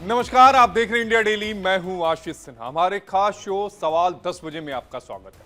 नमस्कार, आप देख रहे हैं इंडिया डेली। मैं हूं आशीष सिन्हा। हमारे खास शो सवाल 10 बजे में आपका स्वागत है।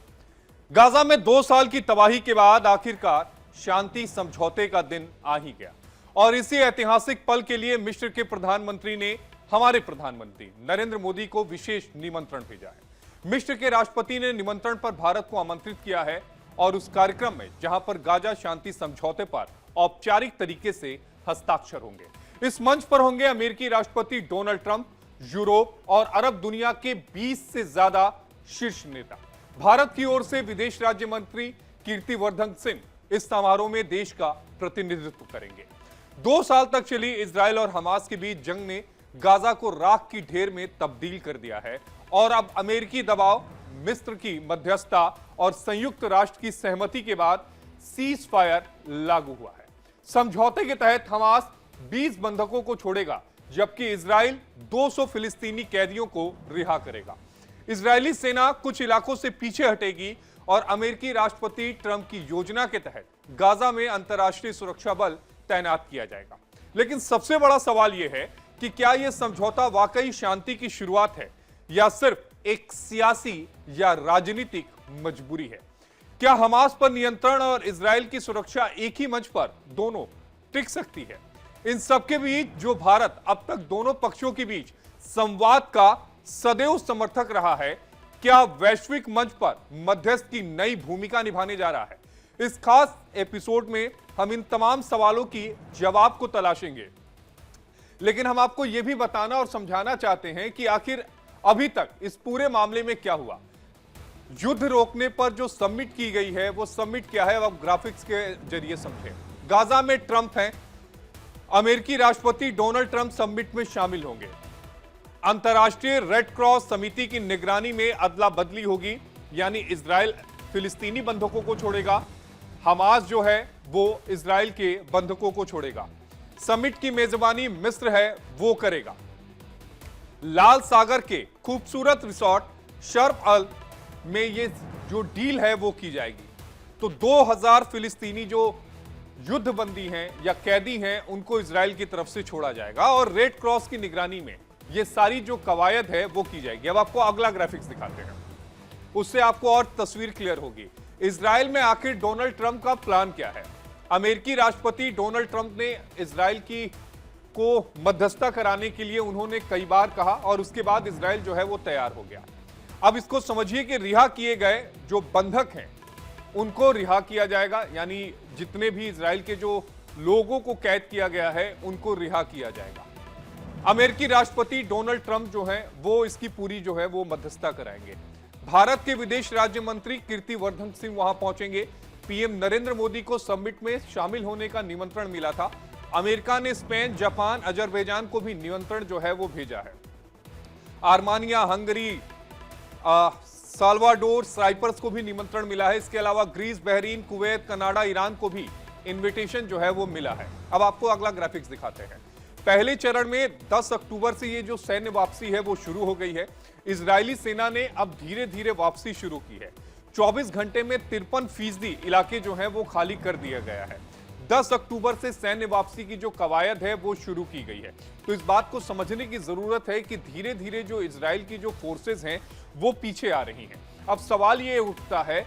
गाजा में 2 साल की तबाही के बाद आखिरकार शांति समझौते का दिन आ ही गया और इसी ऐतिहासिक पल के लिए मिस्र के प्रधानमंत्री ने हमारे प्रधानमंत्री नरेंद्र मोदी को विशेष निमंत्रण भेजा है। मिस्र के राष्ट्रपति ने निमंत्रण पर भारत को आमंत्रित किया है और उस कार्यक्रम में जहां पर गाजा शांति समझौते पर औपचारिक तरीके से हस्ताक्षर होंगे, इस मंच पर होंगे अमेरिकी राष्ट्रपति डोनाल्ड ट्रंप, यूरोप और अरब दुनिया के 20 से ज्यादा शीर्ष नेता। भारत की ओर से विदेश राज्य मंत्री कीर्तिवर्धन सिंह इस समारोह में देश का प्रतिनिधित्व करेंगे। 2 साल तक चली इजराइल और हमास के बीच जंग ने गाजा को राख की ढेर में तब्दील कर दिया है और अब अमेरिकी दबाव, मिस्र की मध्यस्थता और संयुक्त राष्ट्र की सहमति के बाद सीज फायर लागू हुआ है। समझौते के तहत हमास 20 बंधकों को छोड़ेगा जबकि इजराइल 200 फिलिस्तीनी कैदियों को रिहा करेगा। इजरायली सेना कुछ इलाकों से पीछे हटेगी और अमेरिकी राष्ट्रपति ट्रंप की योजना के तहत गाजा में अंतर्राष्ट्रीय सुरक्षा बल तैनात किया जाएगा। लेकिन सबसे बड़ा सवाल यह है कि क्या यह समझौता वाकई शांति की शुरुआत है या सिर्फ एक सियासी या राजनीतिक मजबूरी है? क्या हमास पर नियंत्रण और इजराइल की सुरक्षा एक ही मंच पर दोनों टिक सकती है? इन सबके बीच जो भारत अब तक दोनों पक्षों के बीच संवाद का सदैव समर्थक रहा है, क्या वैश्विक मंच पर मध्यस्थ की नई भूमिका निभाने जा रहा है? इस खास एपिसोड में हम इन तमाम सवालों की जवाब को तलाशेंगे, लेकिन हम आपको यह भी बताना और समझाना चाहते हैं कि आखिर अभी तक इस पूरे मामले में क्या हुआ। युद्ध रोकने पर जो समिट की गई है वो समिट क्या है, अब ग्राफिक्स के जरिए समझें। गाजा में ट्रंप हैं, अमेरिकी राष्ट्रपति डोनाल्ड ट्रंप समिट में शामिल होंगे। अंतर्राष्ट्रीय रेड क्रॉस समिति की निगरानी में अदला बदली होगी, यानी इजराइल फिलिस्तीनी बंधकों को छोड़ेगा, हमास जो है वो इजराइल के बंधकों को छोड़ेगा। समिट की मेजबानी मिस्र है वो करेगा। लाल सागर के खूबसूरत रिसोर्ट शर्म अल में ये जो डील है वो की जाएगी। तो 2000 फिलिस्तीनी जो युद्धबंदी हैं या कैदी हैं उनको इजराइल की तरफ से छोड़ा जाएगा और रेड क्रॉस की निगरानी में ये सारी जो कवायद है वो की जाएगी। अब आपको अगला ग्राफिक्स दिखाते हैं, उससे आपको और तस्वीर क्लियर होगी। इजराइल में आखिर डोनाल्ड ट्रंप का प्लान क्या है? अमेरिकी राष्ट्रपति डोनाल्ड ट्रंप ने इजराइल को मध्यस्थता कराने के लिए उन्होंने कई बार कहा और उसके बाद इजराइल जो है वो तैयार हो गया। अब इसको समझिए कि रिहा किए गए जो बंधक हैं उनको रिहा किया जाएगा, यानी जितने भी इजराइल के जो लोगों को कैद किया गया है उनको रिहा किया जाएगा। अमेरिकी राष्ट्रपति डोनाल्ड ट्रंप जो हैं वो इसकी पूरी जो है वो मध्यस्थता कराएंगे। भारत के विदेश राज्य मंत्री कीर्तिवर्धन सिंह वहां पहुंचेंगे। पीएम नरेंद्र मोदी को समिट में शामिल होने का निमंत्रण मिला था। अमेरिका ने स्पेन, जापान, अजरबैजान को भी निमंत्रण जो है वो भेजा है। आर्मानिया, हंगरी, साल्वाडोर, साइप्रस को भी निमंत्रण मिला है। इसके अलावा Greece, Bahrain, Kuwait, Canada, Iran को भी इनविटेशन जो है वो मिला है। अब आपको अगला ग्राफिक्स दिखाते हैं। पहले चरण में 10 अक्टूबर से ये जो सैन्य वापसी है वो शुरू हो गई है। इजरायली सेना ने अब धीरे धीरे वापसी शुरू की है। 24 घंटे में 53% इलाके जो है वो खाली कर दिया गया है। 10 अक्टूबर से सैन्य वापसी की जो कवायद है वो शुरू की गई है। तो इस बात को समझने की जरूरत है कि धीरे धीरे जो इजराइल की जो फोर्सेस हैं वो पीछे आ रही हैं। अब सवाल ये उठता है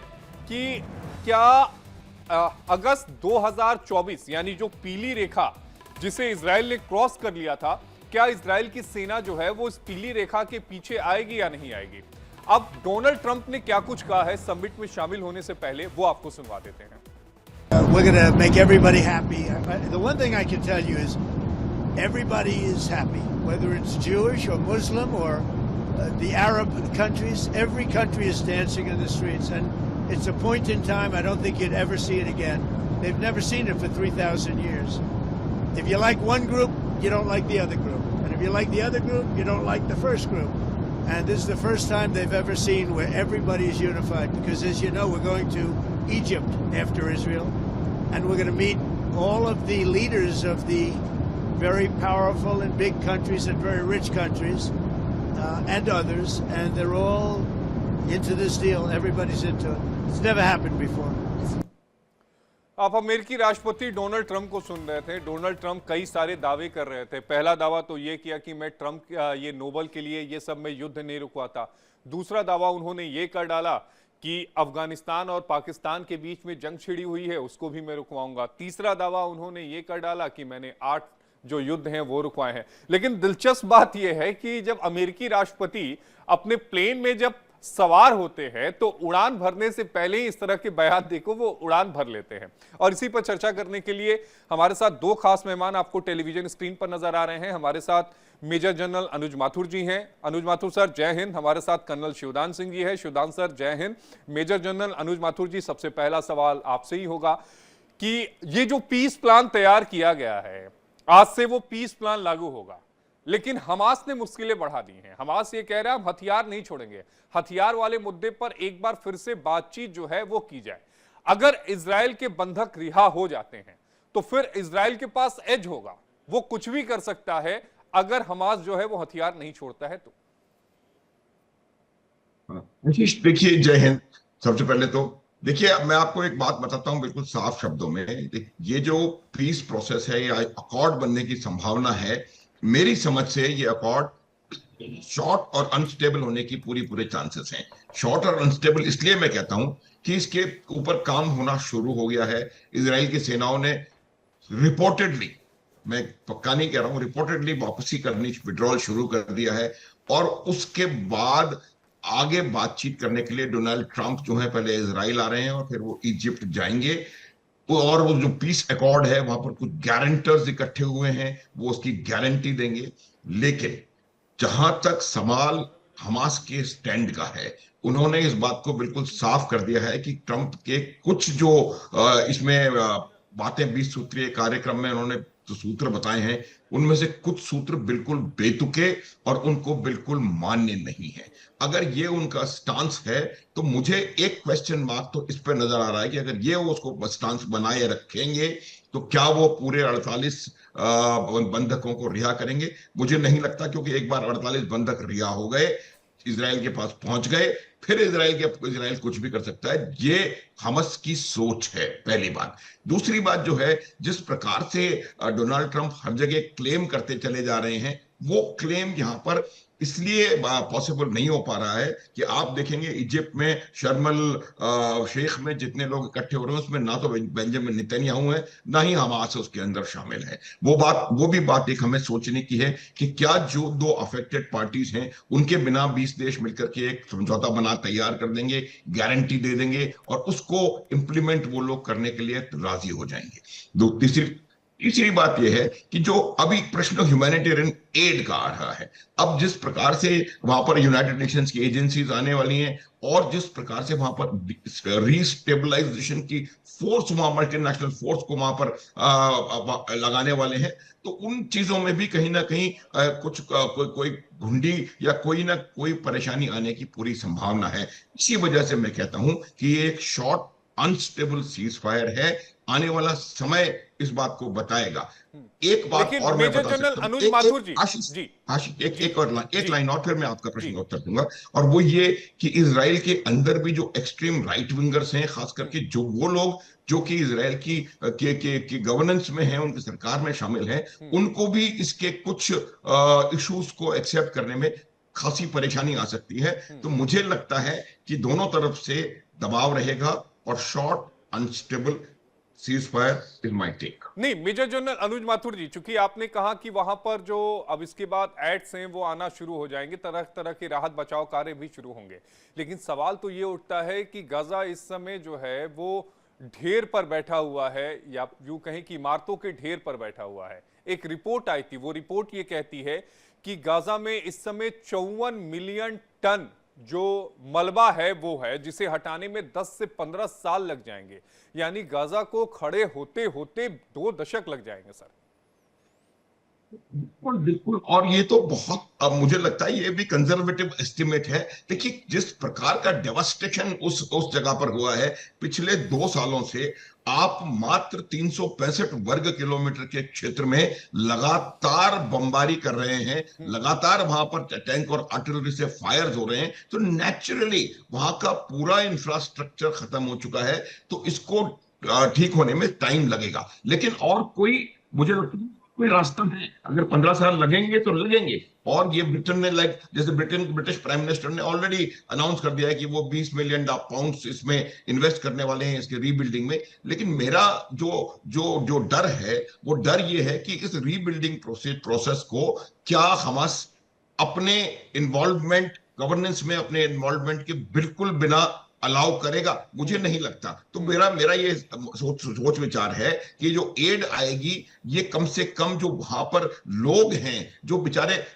कि क्या अगस्त 2024 यानी जो पीली रेखा जिसे इजराइल ने क्रॉस कर लिया था, क्या इजराइल की सेना जो है वो इस पीली रेखा के पीछे आएगी या नहीं आएगी? अब डोनाल्ड ट्रंप ने क्या कुछ कहा है समिट में शामिल होने से पहले, वो आपको सुनवा देते हैं। We're going to make everybody happy. The one thing I can tell you is everybody is happy, whether it's Jewish or Muslim or the Arab countries. Every country is dancing in the streets, and it's a point in time I don't think you'd ever see it again. They've never seen it for 3,000 years. If you like one group, you don't like the other group. And if you like the other group, you don't like the first group. And this is the first time they've ever seen where everybody is unified, because as you know, we're going to Egypt after Israel, and we're going to meet all of the leaders of the very powerful and big countries and very rich countries and others, and they're all into this deal. Everybody's into it. It's never happened before. आप अमेरिकी राष्ट्रपति Donald Trump को सुन रहे थे। Donald Trump कई सारे दावे कर रहे थे। पहला दावा तो ये किया कि मैं ट्रंप ये नोबेल के लिए ये सब में युद्ध नहीं रुकवाता। दूसरा दावा उन्होंने ये कर डाला कि अफगानिस्तान और पाकिस्तान के बीच में जंग छिड़ी हुई है, उसको भी मैं रुकवाऊंगा। तीसरा दावा उन्होंने ये कर डाला कि मैंने 8 जो युद्ध हैं वो रुकवाए हैं। लेकिन दिलचस्प बात यह है कि जब अमेरिकी राष्ट्रपति अपने प्लेन में जब सवार होते हैं तो उड़ान भरने से पहले ही इस तरह के बयान देखो वो उड़ान भर लेते हैं। और इसी पर चर्चा करने के लिए हमारे साथ 2 खास मेहमान आपको टेलीविजन स्क्रीन पर नजर आ रहे हैं। हमारे साथ मेजर जनरल अनुज माथुर जी हैं। अनुज माथुर सर जय हिंद। हमारे साथ कर्नल शिवदान सिंह जी है। शिवदान सर जय हिंद। मेजर जनरल अनुज माथुर जी, सबसे पहला सवाल आपसे ही होगा कि ये जो पीस प्लान तैयार किया गया है, आज से वो पीस प्लान लागू होगा, लेकिन हमास ने मुश्किलें बढ़ा दी हैं। हमास ये कह रहा है हम हथियार नहीं छोड़ेंगे। हथियार वाले मुद्दे पर एक बार फिर से बातचीत जो है वो की जाए। अगर इजराइल के बंधक रिहा हो जाते हैं तो फिर इजराइल के पास एज होगा, वो कुछ भी कर सकता है अगर हमास जो है वो हथियार नहीं छोड़ता है तो। आशीष देखिए, जय हिंद। सबसे पहले तो देखिए, मैं आपको एक बात बताता हूं बिल्कुल साफ शब्दों में। ये जो पीस प्रोसेस है या अकॉर्ड बनने की संभावना है, मेरी समझ से ये अकॉर्ड शॉर्ट और अनस्टेबल होने की पूरे चांसेस हैं। शॉर्ट और अनस्टेबल इसलिए मैं कहता हूं कि इसके ऊपर काम होना शुरू हो गया है। इजराइल की सेनाओं ने रिपोर्टेडली, मैं पक्का नहीं कह रहा हूं, रिपोर्टेडली वापसी करनी, विड्रॉल शुरू कर दिया है। और उसके बाद आगे बातचीत करने के लिए डोनाल्ड ट्रंप जो है पहले इजराइल आ रहे हैं और फिर वो इजिप्ट जाएंगे। और वो जो पीस अकॉर्ड है वहां पर कुछ गारंटर्स इकट्ठे हुए हैं, वो उसकी गारंटी देंगे। लेकिन जहां तक सवाल हमास के स्टैंड का है, उन्होंने इस बात को बिल्कुल साफ कर दिया है कि ट्रंप के कुछ जो इसमें बातें 20 सूत्रीय कार्यक्रम में उन्होंने जो सूत्र बताए हैं, उनमें से कुछ सूत्र बिल्कुल बेतुके और उनको बिल्कुल मान्य नहीं है। अगर ये उनका स्टांस है तो मुझे एक क्वेश्चन मार्क तो इस पर नजर आ रहा है कि अगर ये उसको स्टांस बनाए रखेंगे तो क्या वो पूरे 48 बंधकों को रिहा करेंगे? मुझे नहीं लगता, क्योंकि एक बार 48 बंधक रिहा हो गए, इजराइल के पास पहुंच गए, फिर इजराइल कुछ भी कर सकता है। ये हमास की सोच है, पहली बात। दूसरी बात जो है, जिस प्रकार से डोनाल्ड ट्रंप हर जगह क्लेम करते चले जा रहे हैं, वो क्लेम यहां पर इसलिए पॉसिबल नहीं हो पा रहा है कि आप देखेंगे इजिप्ट में शर्म शेख में जितने लोग इकट्ठे हो रहे हैं उसमें ना तो बेंजामिन नेतन्याहू है, ना ही हमास उसके अंदर शामिल है। वो भी बात एक हमें सोचने की है कि क्या जो 2 अफेक्टेड पार्टीज हैं उनके बिना 20 देश मिलकर के एक समझौता बना तैयार कर देंगे, गारंटी दे देंगे और उसको इंप्लीमेंट वो लोग करने के लिए राजी हो जाएंगे। तीसरी बात यह है कि जो अभी प्रश्न ह्यूमैनिटेरियन एड का आ रहा है, अब जिस प्रकार से वहां पर यूनाइटेड नेशंस की एजेंसीज आने वाली हैं और जिस प्रकार से वहां पर रीस्टेबलाइजेशन की फोर्स, वहां मल्टीनेशनल फोर्स को वहां पर लगाने वाले हैं, तो उन चीजों में भी कहीं ना कहीं कोई घुंडी या कोई ना कोई परेशानी आने की पूरी संभावना है। इसी वजह से मैं कहता हूं कि ये एक शॉर्ट अनस्टेबल सीज फायर है। आने वाला समय इस बात को बताएगा। एक बात और मैं बता सकता हूं, अनुज माथुर जी, आशीष एक लाइन और फिर मैं आपका प्रश्न का उत्तर दूंगा, और वो ये कि इजराइल के अंदर भी जो एक्सट्रीम राइट विंगर्स हैं, खास करके जो वो लोग जो कि इजराइल की गवर्नेंस में हैं, उनकी सरकार में शामिल हैं, उनको भी इसके कुछ इश्यूज को एक्सेप्ट करने में खासी परेशानी आ सकती है। तो मुझे लगता है कि दोनों तरफ से दबाव रहेगा और short unstable ceasefire is my take. नहीं, मेजर जनरल अनुज माथुर जी, चूंकि आपने कहा कि वहां पर जो अब इसके बाद एड्स हैं वो आना शुरू हो जाएंगे, तरह तरह के राहत बचाव कार्य भी शुरू होंगे, लेकिन सवाल तो ये उठता है कि गाजा इस समय जो है वो ढेर पर बैठा हुआ है, या यूं कहें कि इमारतों के ढेर पर बैठा हुआ है। एक रिपोर्ट आई थी, वो रिपोर्ट ये कहती है कि गाजा में इस समय 54 मिलियन टन जो मलबा है वो है, जिसे हटाने में 10 से 15 साल लग जाएंगे। यानी गाजा को खड़े होते होते 2 दशक लग जाएंगे सर। बिल्कुल, और ये तो बहुत, अब मुझे लगता है ये भी कंजर्वेटिव एस्टिमेट है। देखिए, जिस प्रकार का डेवास्टेशन उस जगह पर हुआ है पिछले 2 सालों से, आप मात्र 365 वर्ग किलोमीटर के क्षेत्र में लगातार बमबारी कर रहे हैं, लगातार वहां पर टैंक और आर्टिलरी से फायर्स हो रहे हैं, तो नेचुरली वहां का पूरा इंफ्रास्ट्रक्चर खत्म हो चुका है। तो इसको ठीक होने में टाइम लगेगा, लेकिन और कोई मुझे लगता है कोई रास्ता है। अगर 15 साल लगेंगे तो लगेंगे। और ये ब्रिटेन ने, लाइक जैसे ब्रिटिश प्राइम मिनिस्टर ने ऑलरेडी अनाउंस कर दिया है कि वो 20 मिलियन पाउंड्स इसमें इन्वेस्ट करने वाले हैं, इसके रीबिल्डिंग में। लेकिन मेरा जो जो जो डर है, वो डर ये है कि इस रीबिल्डिंग प्रोसेस को क्या हमास अपने इन्वॉल्वमेंट, गवर्नेंस में अपने इन्वॉल्वमेंट के बिल्कुल बिना अलाउ करेगा, मुझे नहीं लगता। तो मेरा मेरा ये सोच विचार है कि जो एड आएगी, ये कम से कम जो वहां पर लोग हैं, जो बेचारे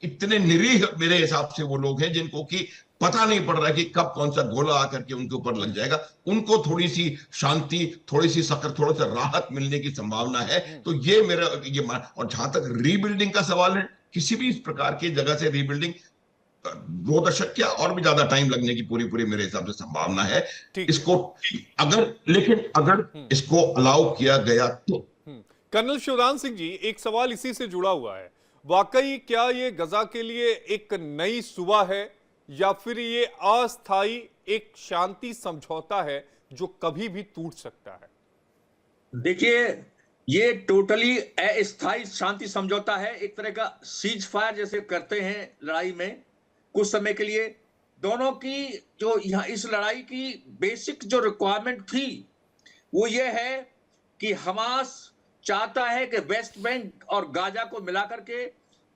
इतने निरीह मेरे हिसाब से वो लोग हैं जिनको कि पता नहीं पड़ रहा है कि कब कौन सा गोला आकर के उनके ऊपर लग जाएगा, उनको थोड़ी सी शांति, थोड़ी सी सकर, थोड़ा सा राहत मिलने की संभावना है। तो ये मेरा और जहां तक रीबिल्डिंग का सवाल है, किसी भी इस प्रकार की जगह से रीबिल्डिंग 2 दशक क्या और भी ज्यादा टाइम लगने की पूरी पूरी मेरे हिसाब से संभावना है। इसको अगर इसको अलाउ किया गया तो। कर्नल शिवदान सिंह जी, एक सवाल इसी से जुड़ा हुआ है। वाकई क्या ये गजा के लिए एक नई सुबह है, या फिर ये अस्थायी एक शांति समझौता है जो कभी भी टूट सकता है? देखिए, ये टोटली अस्थायी शांति समझौता है। एक तरह का सीज फायर जैसे करते हैं लड़ाई में कुछ समय के लिए। दोनों की जो यहाँ इस लड़ाई की बेसिक जो रिक्वायरमेंट थी वो ये है कि हमास चाहता है कि वेस्ट बैंक और गाजा को मिलाकर के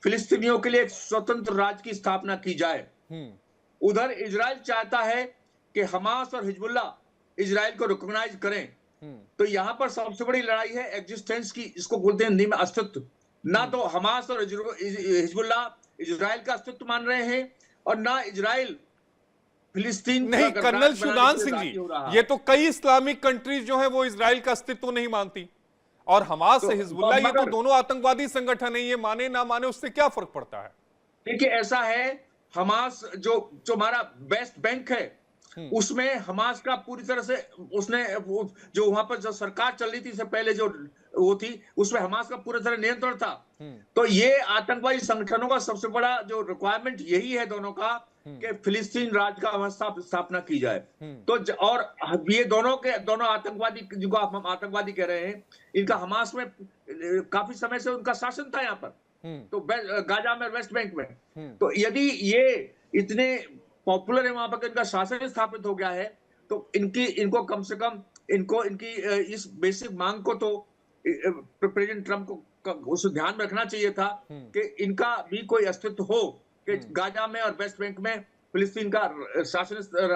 फिलिस्तीनियों के लिए एक स्वतंत्र राज्य की स्थापना की जाए। उधर इजराइल चाहता है कि हमास और हिजबुल्ला इजराइल को रिकॉग्नाइज करें। तो यहां पर सबसे बड़ी लड़ाई है एग्जिस्टेंस की, इसको बोलते हैं हिंदी में अस्तित्व। ना तो हमास और हिजबुल्ला इजराइल का अस्तित्व मान रहे हैं, और ना इजराइल फिलिस्तीन। नहीं कर्नल शिवदान सिंह जी, ये तो कई इस्लामिक कंट्रीज जो है वो इजराइल का अस्तित्व नहीं मानती, और हमास से हिजबुल्ला ये तो दोनों आतंकवादी संगठन है, ये माने ना माने उससे क्या फर्क पड़ता है? देखिए, ऐसा है, हमास जो हमारा वेस्ट बैंक है उसमें हमास का पूरी तरह से उसने जो वहां पर जो सरकार चल रही थी इससे पहले जो वो थी, उसमें हमास का पूरी तरह नियंत्रण था। तो ये आतंकवादी संगठनों का सबसे बड़ा जो रिक्वायरमेंट यही है दोनों का कि फिलिस्तीन राज्य का स्थापना की जाए। तो और ये दोनों आतंकवादी, जिनको आप आतंकवादी कह रहे हैं, इनका हमास में काफी समय से उनका शासन था यहाँ पर, तो गाजा में, वेस्ट बैंक में। तो यदि ये इतने पॉपुलर है वहां पर, इनका शासन स्थापित हो गया है, तो इनको कम से कम इनकी इस बेसिक मांग को तो प्रेसिडेंट ट्रंप को उस ध्यान में रखना चाहिए था कि इनका भी कोई अस्तित्व हो कि गाजा में और वेस्ट बैंक में फिलिस्तीन का शासन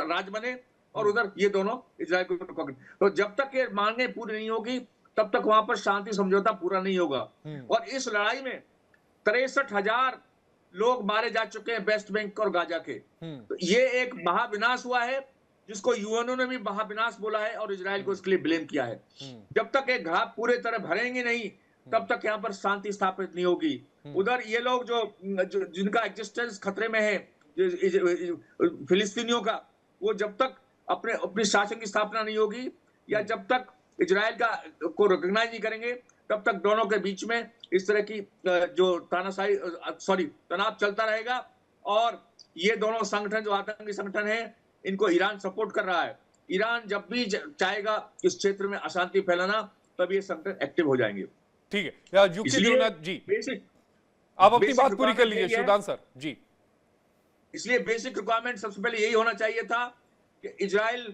राज्य बने, और उधर ये दोनों इजराइल को। तो जब तक ये मांगे पूरी नहीं होगी तब तक वहां पर शांति समझौता पूरा नहीं होगा। और इस लड़ाई में 63,000 लोग मारे जा चुके हैं वेस्ट बैंक और गाजा के। तो ये एक महाविनाश हुआ है जिसको यूएनओ ने भी महाविनाश बोला है और इजराइल को इसके लिए ब्लेम किया है। जब तक ये घाव पूरे तरह भरेंगे नहीं तब तक यहाँ पर शांति स्थापित नहीं होगी। उधर ये लोग जो जिनका एग्जिस्टेंस खतरे में है फिलिस्तीनियों का, वो जब तक अपने शासन की स्थापना नहीं होगी या जब तक इजराइल को रिकॉग्नाइज नहीं करेंगे, तब तक दोनों के बीच में इस तरह की जो तनाव चलता रहेगा। और ये दोनों संगठन जो आतंकी संगठन है, इनको ईरान सपोर्ट कर रहा है। ईरान जब भी चाहेगा इस क्षेत्र में अशांति फैलाना, तब ये संगठन एक्टिव हो जाएंगे। ठीक है, यूके देवनाथ जी, आप अपनी बात पूरी कर लीजिए। शिवदान सर जी, इसलिए बेसिक रिक्वायरमेंट सबसे पहले यही होना चाहिए था कि इजराइल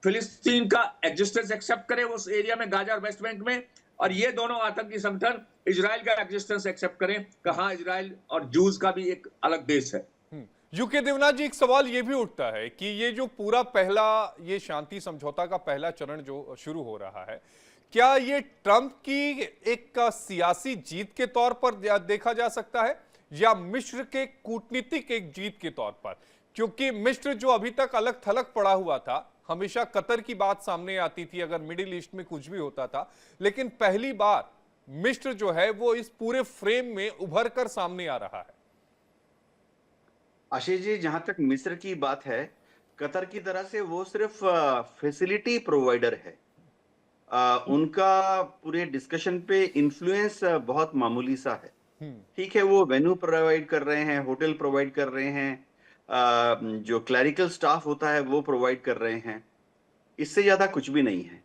फिलिस्तीन का एग्जिस्टेंस एक्सेप्ट करे उस एरिया में, गाजा और वेस्ट बैंक में, और ये दोनों आतंकी संगठन इजराइल का एग्जिस्टेंस एक्सेप्ट करें कि हाँ, इजराइल और जूस का भी एक अलग देश है। यूके देवनाथ जी, एक सवाल ये भी उठता है कि ये जो पूरा पहला ये शांति समझौता का पहला चरण जो शुरू हो रहा है, क्या ये ट्रंप की एक सियासी जीत के तौर पर देखा जा सकता है या मिस्र के कूटनीतिक एक जीत के तौर पर? क्योंकि मिस्र जो अभी तक अलग थलग पड़ा हुआ था, हमेशा कतर की बात सामने आती थी अगर मिडिल ईस्ट में कुछ भी होता था, लेकिन पहली बार मिस्र जो है वो इस पूरे फ्रेम में उभर कर सामने आ रहा है। आशीष जी, जहां तक मिस्र की बात है, कतर की तरह से वो सिर्फ फैसिलिटी प्रोवाइडर है। उनका पूरे डिस्कशन पे इन्फ्लुएंस बहुत मामूली सा है। ठीक है, वो वेन्यू प्रोवाइड कर रहे हैं, होटल प्रोवाइड कर रहे हैं, जो क्लरिकल स्टाफ होता है वो प्रोवाइड कर रहे हैं, इससे ज्यादा कुछ भी नहीं है।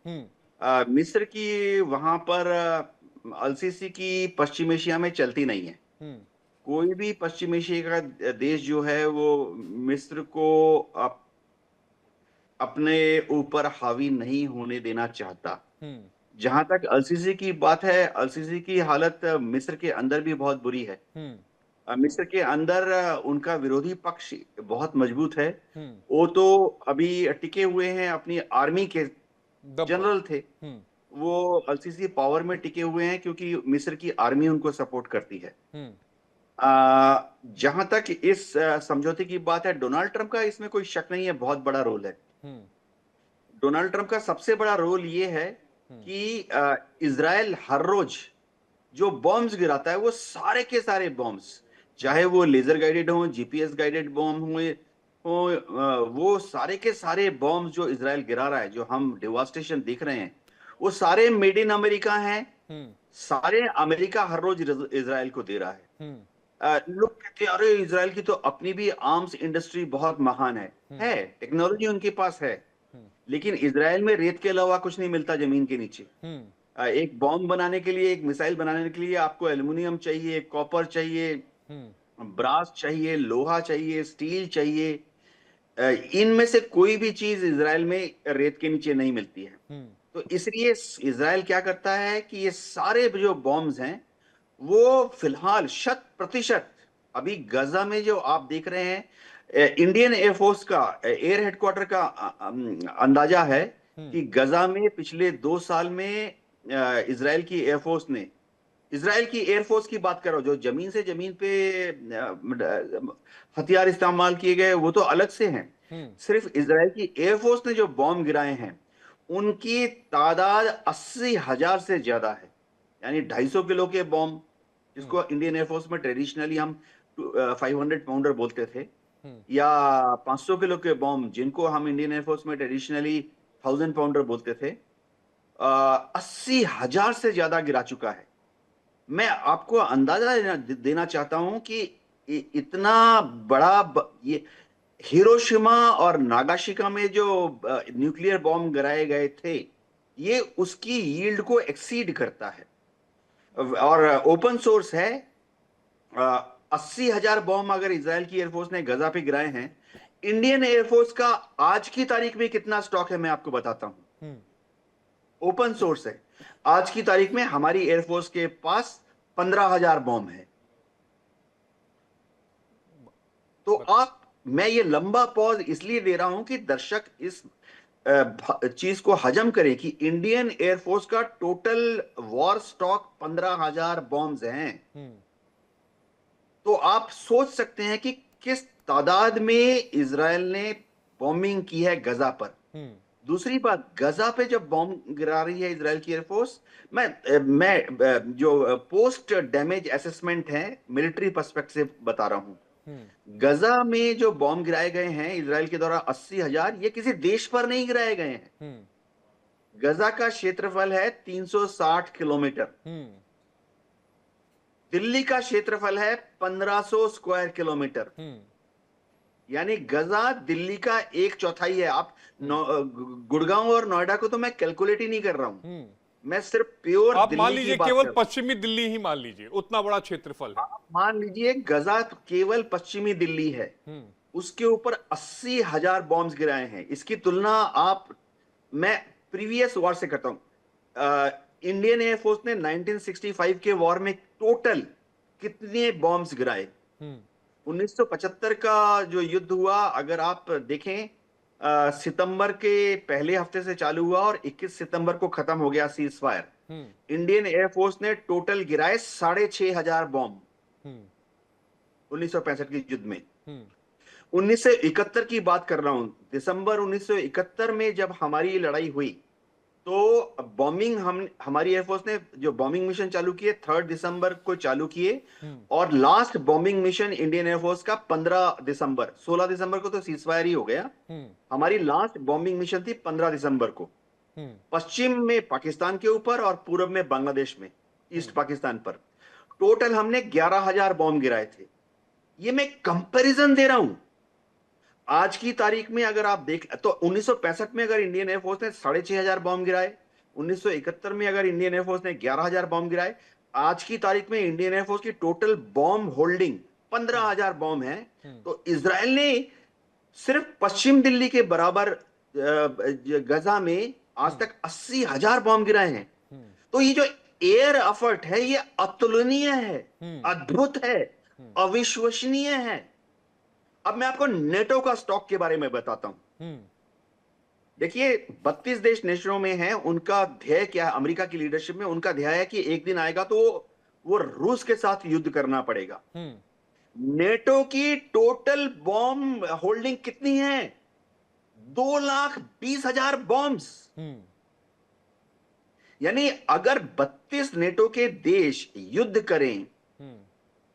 मिस्र की वहां पर अलसीसी की पश्चिम एशिया में चलती नहीं है। कोई भी पश्चिम एशिया का देश जो है वो मिस्र को अपने ऊपर हावी नहीं होने देना चाहता। जहां तक अलसीसी की बात है, अलसीसी की हालत मिस्र के अंदर भी बहुत बुरी है। मिस्र के अंदर उनका विरोधी पक्ष बहुत मजबूत है। वो तो अभी टिके हुए हैं, अपनी आर्मी के जनरल थे, वो अलसीसी पावर में टिके हुए हैं क्योंकि मिस्र की आर्मी उनको सपोर्ट करती है। जहां तक इस समझौते की बात है, डोनाल्ड ट्रंप का इसमें कोई शक नहीं है, बहुत बड़ा रोल है। डोनाल्ड ट्रंप का सबसे बड़ा रोल ये है कि इजराइल हर रोज जो बॉम्ब्स गिराता है, वो सारे के सारे बॉम्ब्स, चाहे वो लेजर गाइडेड हो, जीपीएस गाइडेड बॉम्ब हो, वो सारे के सारे बॉम्ब्स जो इजराइल गिरा रहा है, जो हम डिवास्टेशन देख रहे हैं, वो सारे मेड इन अमेरिका हैं। सारे अमेरिका हर रोज इजराइल को दे रहा है। लोग कहते हैं अरे इजराइल की तो अपनी भी आर्म्स इंडस्ट्री बहुत महान है, टेक्नोलॉजी उनके पास है, लेकिन इजराइल में रेत के अलावा कुछ नहीं मिलता जमीन के नीचे। एक बॉम्ब बनाने के लिए, एक मिसाइल बनाने के लिए आपको एल्युमिनियम चाहिए, कॉपर चाहिए, ब्रास चाहिए, लोहा चाहिए, स्टील चाहिए। इनमें से कोई भी चीज इजराइल में रेत के नीचे नहीं मिलती है। तो इसलिए इजराइल क्या करता है कि ये सारे जो बॉम्ब्स हैं वो फिलहाल 100% अभी गजा में जो आप देख रहे हैं, इंडियन एयरफोर्स का एयर हेडक्वार्टर का अंदाजा है कि गजा में पिछले 2 साल में इजराइल की एयरफोर्स ने, इजराइल की एयरफोर्स की बात करो, जो जमीन से जमीन पे हथियार इस्तेमाल किए गए वो तो अलग से हैं, सिर्फ इजराइल की एयरफोर्स ने जो बॉम्ब गिराए हैं उनकी तादाद 80,000 से ज्यादा है। यानी 250 किलो के बॉम्ब, जिसको इंडियन एयरफोर्स में ट्रेडिशनली हम 500 पाउंडर बोलते थे, या 500 किलो के बॉम्ब जिनको हम इंडियन एयरफोर्स में ट्रेडिशनली 1000 पाउंडर बोलते थे, 80,000 से ज्यादा गिरा चुका है। मैं आपको अंदाजा देना चाहता हूं कि इतना बड़ा ये हिरोशिमा और नागाशिका में जो न्यूक्लियर बॉम्ब गिराए गए थे, ये उसकी यील्ड को एक्सीड करता है। और ओपन सोर्स है, 80,000 बॉम्ब अगर इजराइल की एयरफोर्स ने गजा पे गिराए हैं, इंडियन एयरफोर्स का आज की तारीख में कितना स्टॉक है मैं आपको बताता हूं। ओपन सोर्स है, आज की तारीख में हमारी एयरफोर्स के पास 15,000 बॉम्ब है। तो मैं ये लंबा पॉज इसलिए दे रहा हूं कि दर्शक इस चीज को हजम करें कि इंडियन एयरफोर्स का टोटल वॉर स्टॉक 15,000 बॉम्ब्स हैं। तो आप सोच सकते हैं कि किस तादाद में इजराइल ने बॉम्बिंग की है गजा पर। दूसरी बात, गजा पे जब बॉम्ब गिरा रही है इजराइल की एयरफोर्स, मैं जो पोस्ट डैमेज असेसमेंट है मिलिट्री पर्सपेक्टिव से बता रहा हूं। गजा में जो बॉम्ब गिराए गए हैं इजराइल के द्वारा 80,000, ये किसी देश पर नहीं गिराए गए हैं। गजा का क्षेत्रफल है 360 किलोमीटर, दिल्ली का क्षेत्रफल है 1500 स्क्वायर किलोमीटर, यानी गजा दिल्ली का 1/4 है। आप गुड़गांव और नोएडा को तो मैं कैलकुलेट ही नहीं कर रहा हूं, मैं सिर्फ प्योर आप दिल्ली मान लीजिए की केवल बात पश्चिमी दिल्ली ही मान लीजिए, उतना बड़ा क्षेत्रफल है। मान लीजिए गजा केवल पश्चिमी दिल्ली है, उसके ऊपर 80,000 बॉम्ब्स गिराए हैं। इसकी तुलना मैं प्रीवियस वॉर से करता हूं। इंडियन एयरफोर्स ने 1965 के वॉर में टोटल कितने बॉम्ब्स गिराए? 1975 का जो युद्ध हुआ, अगर आप देखें, सितंबर के पहले हफ्ते से चालू हुआ और 21 सितंबर को खत्म हो गया सीज फायर। इंडियन एयरफोर्स ने टोटल गिराए 6,500 बॉम्ब 1965 के युद्ध में। 1971 की बात कर रहा हूं, दिसंबर 1971 में जब हमारी लड़ाई हुई तो बॉम्बिंग हमारी एयरफोर्स ने जो बॉम्बिंग मिशन चालू किए 3 दिसंबर को चालू किए, और last bombing mission Indian air force का 15 दिसंबर, 16 दिसंबर को तो सीजफायर ही हो गया। हमारी लास्ट बॉम्बिंग मिशन थी 15 दिसंबर को, पश्चिम में पाकिस्तान के ऊपर और पूर्व में बांग्लादेश में, ईस्ट पाकिस्तान पर। टोटल हमने 11,000 बॉम्ब गिराए थे। ये मैं कंपैरिजन दे रहा हूं। आज की तारीख में अगर आप देख तो 1965 में अगर इंडियन एयरफोर्स ने 6,500 बॉम्ब गिराए, 1971 में अगर इंडियन एयरफोर्स ने 11,000 बॉम्ब गिराए, आज की तारीख में इंडियन एयरफोर्स की टोटल बॉम्ब होल्डिंग 15,000 बॉम्ब है। तो इजराइल ने सिर्फ पश्चिम दिल्ली के बराबर गजा में आज तक 80,000 बॉम्ब गिराए हैं। तो ये जो एयर एफर्ट है ये अतुलनीय है, अद्भुत है, अविश्वसनीय है। अब मैं आपको नेटो का स्टॉक के बारे में बताता हूं। देखिए 32 देश नेशनों में हैं, उनका ध्येय क्या है? अमेरिका की लीडरशिप में उनका ध्येय है कि एक दिन आएगा तो वो रूस के साथ युद्ध करना पड़ेगा। नेटो की टोटल बॉम्ब होल्डिंग कितनी है? 2,20,000 बॉम्ब्स। यानी अगर 32 नेटो के देश युद्ध करें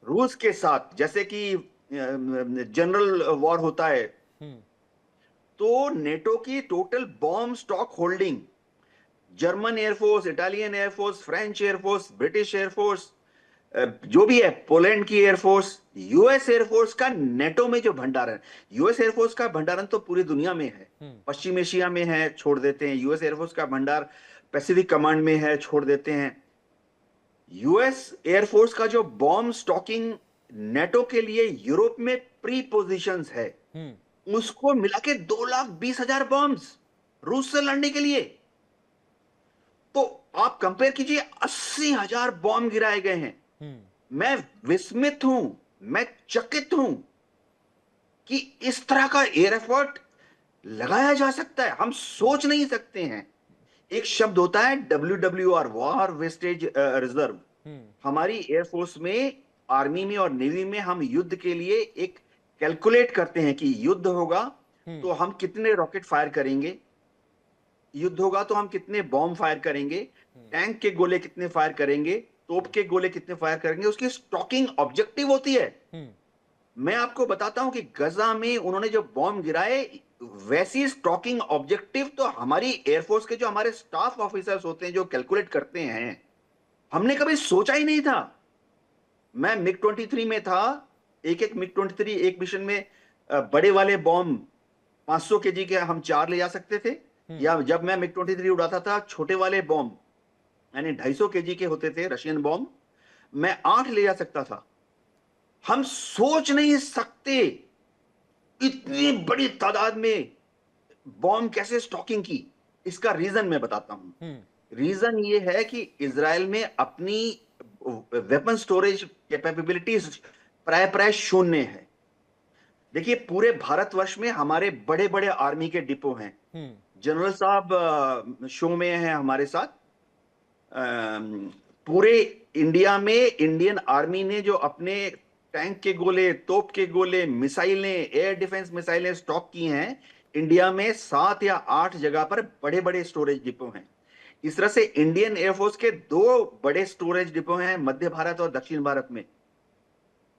रूस के साथ, जैसे कि जनरल वॉर होता है, तो नेटो की total bomb stock holding German air force, Italian air force, French air force, British air force, जो भी है, पोलैंड की एयरफोर्स, यूएस एयरफोर्स का नेटो में जो भंडारण, यूएस एयरफोर्स का भंडारण तो पूरी दुनिया में है, पश्चिम एशिया में है, छोड़ देते हैं। यूएस एयरफोर्स का भंडार पैसिफिक कमांड में है, छोड़ देते हैं। यूएस एयरफोर्स का जो बॉम्ब स्टॉकिंग नेटो के लिए यूरोप में प्री पोजिशंस है, उसको मिला के 2,20,000 बॉम्ब्स रूस से लड़ने के लिए। तो आप कंपेयर कीजिए, 80,000 बॉम्ब गिराए गए हैं। मैं विस्मित हूं, मैं चकित हूं कि इस तरह का एयर एफर्ट लगाया जा सकता है। हम सोच नहीं सकते हैं। एक शब्द होता है WWR, वॉर वेस्टेज रिजर्व। हमारी एयरफोर्स में, आर्मी में और नेवी में हम युद्ध के लिए एक कैलकुलेट करते हैं कि युद्ध होगा तो हम कितने रॉकेट फायर करेंगे, युद्ध होगा तो हम कितने बॉम्ब फायर करेंगे, टैंक के गोले कितने फायर करेंगे, तोप के गोले कितने फायर करेंगे, उसकी स्टॉकिंग ऑब्जेक्टिव होती है। मैं आपको बताता हूं कि गजा में उन्होंने जो बॉम्ब गिराए, वैसी स्टॉकिंग ऑब्जेक्टिव तो हमारी एयरफोर्स के जो हमारे स्टाफ ऑफिसर्स होते हैं, जो कैलकुलेट करते हैं, हमने कभी सोचा ही नहीं था। मैं मिग 23 में था, एक मिग 23 एक मिशन में बड़े वाले बॉम्ब 500 केजी के हम 4 ले जा सकते थे, या जब मैं मिग 23 उड़ाता था, छोटे वाले बॉम्ब यानी 250 केजी के होते थे रशियन बॉम्ब, मैं 8 ले जा सकता था। हम सोच नहीं सकते इतनी बड़ी तादाद में बॉम्ब कैसे स्टॉकिंग की। इसका रीजन मैं बताता हूं। रीजन ये है कि इजराइल में अपनी वेपन स्टोरेज कैपेबिलिटीज प्राय शून्य है। देखिए पूरे भारतवर्ष में हमारे बड़े बड़े आर्मी के डिपो हैं। जनरल साहब शो में हैं हमारे साथ। पूरे इंडिया में इंडियन आर्मी ने जो अपने टैंक के गोले, तोप के गोले, मिसाइलें, एयर डिफेंस मिसाइलें स्टॉक की हैं, इंडिया में 7 या 8 जगह पर बड़े बड़े स्टोरेज डिपो हैं। इस तरह से इंडियन एयरफोर्स के 2 बड़े स्टोरेज डिपो हैं मध्य भारत और दक्षिण भारत में।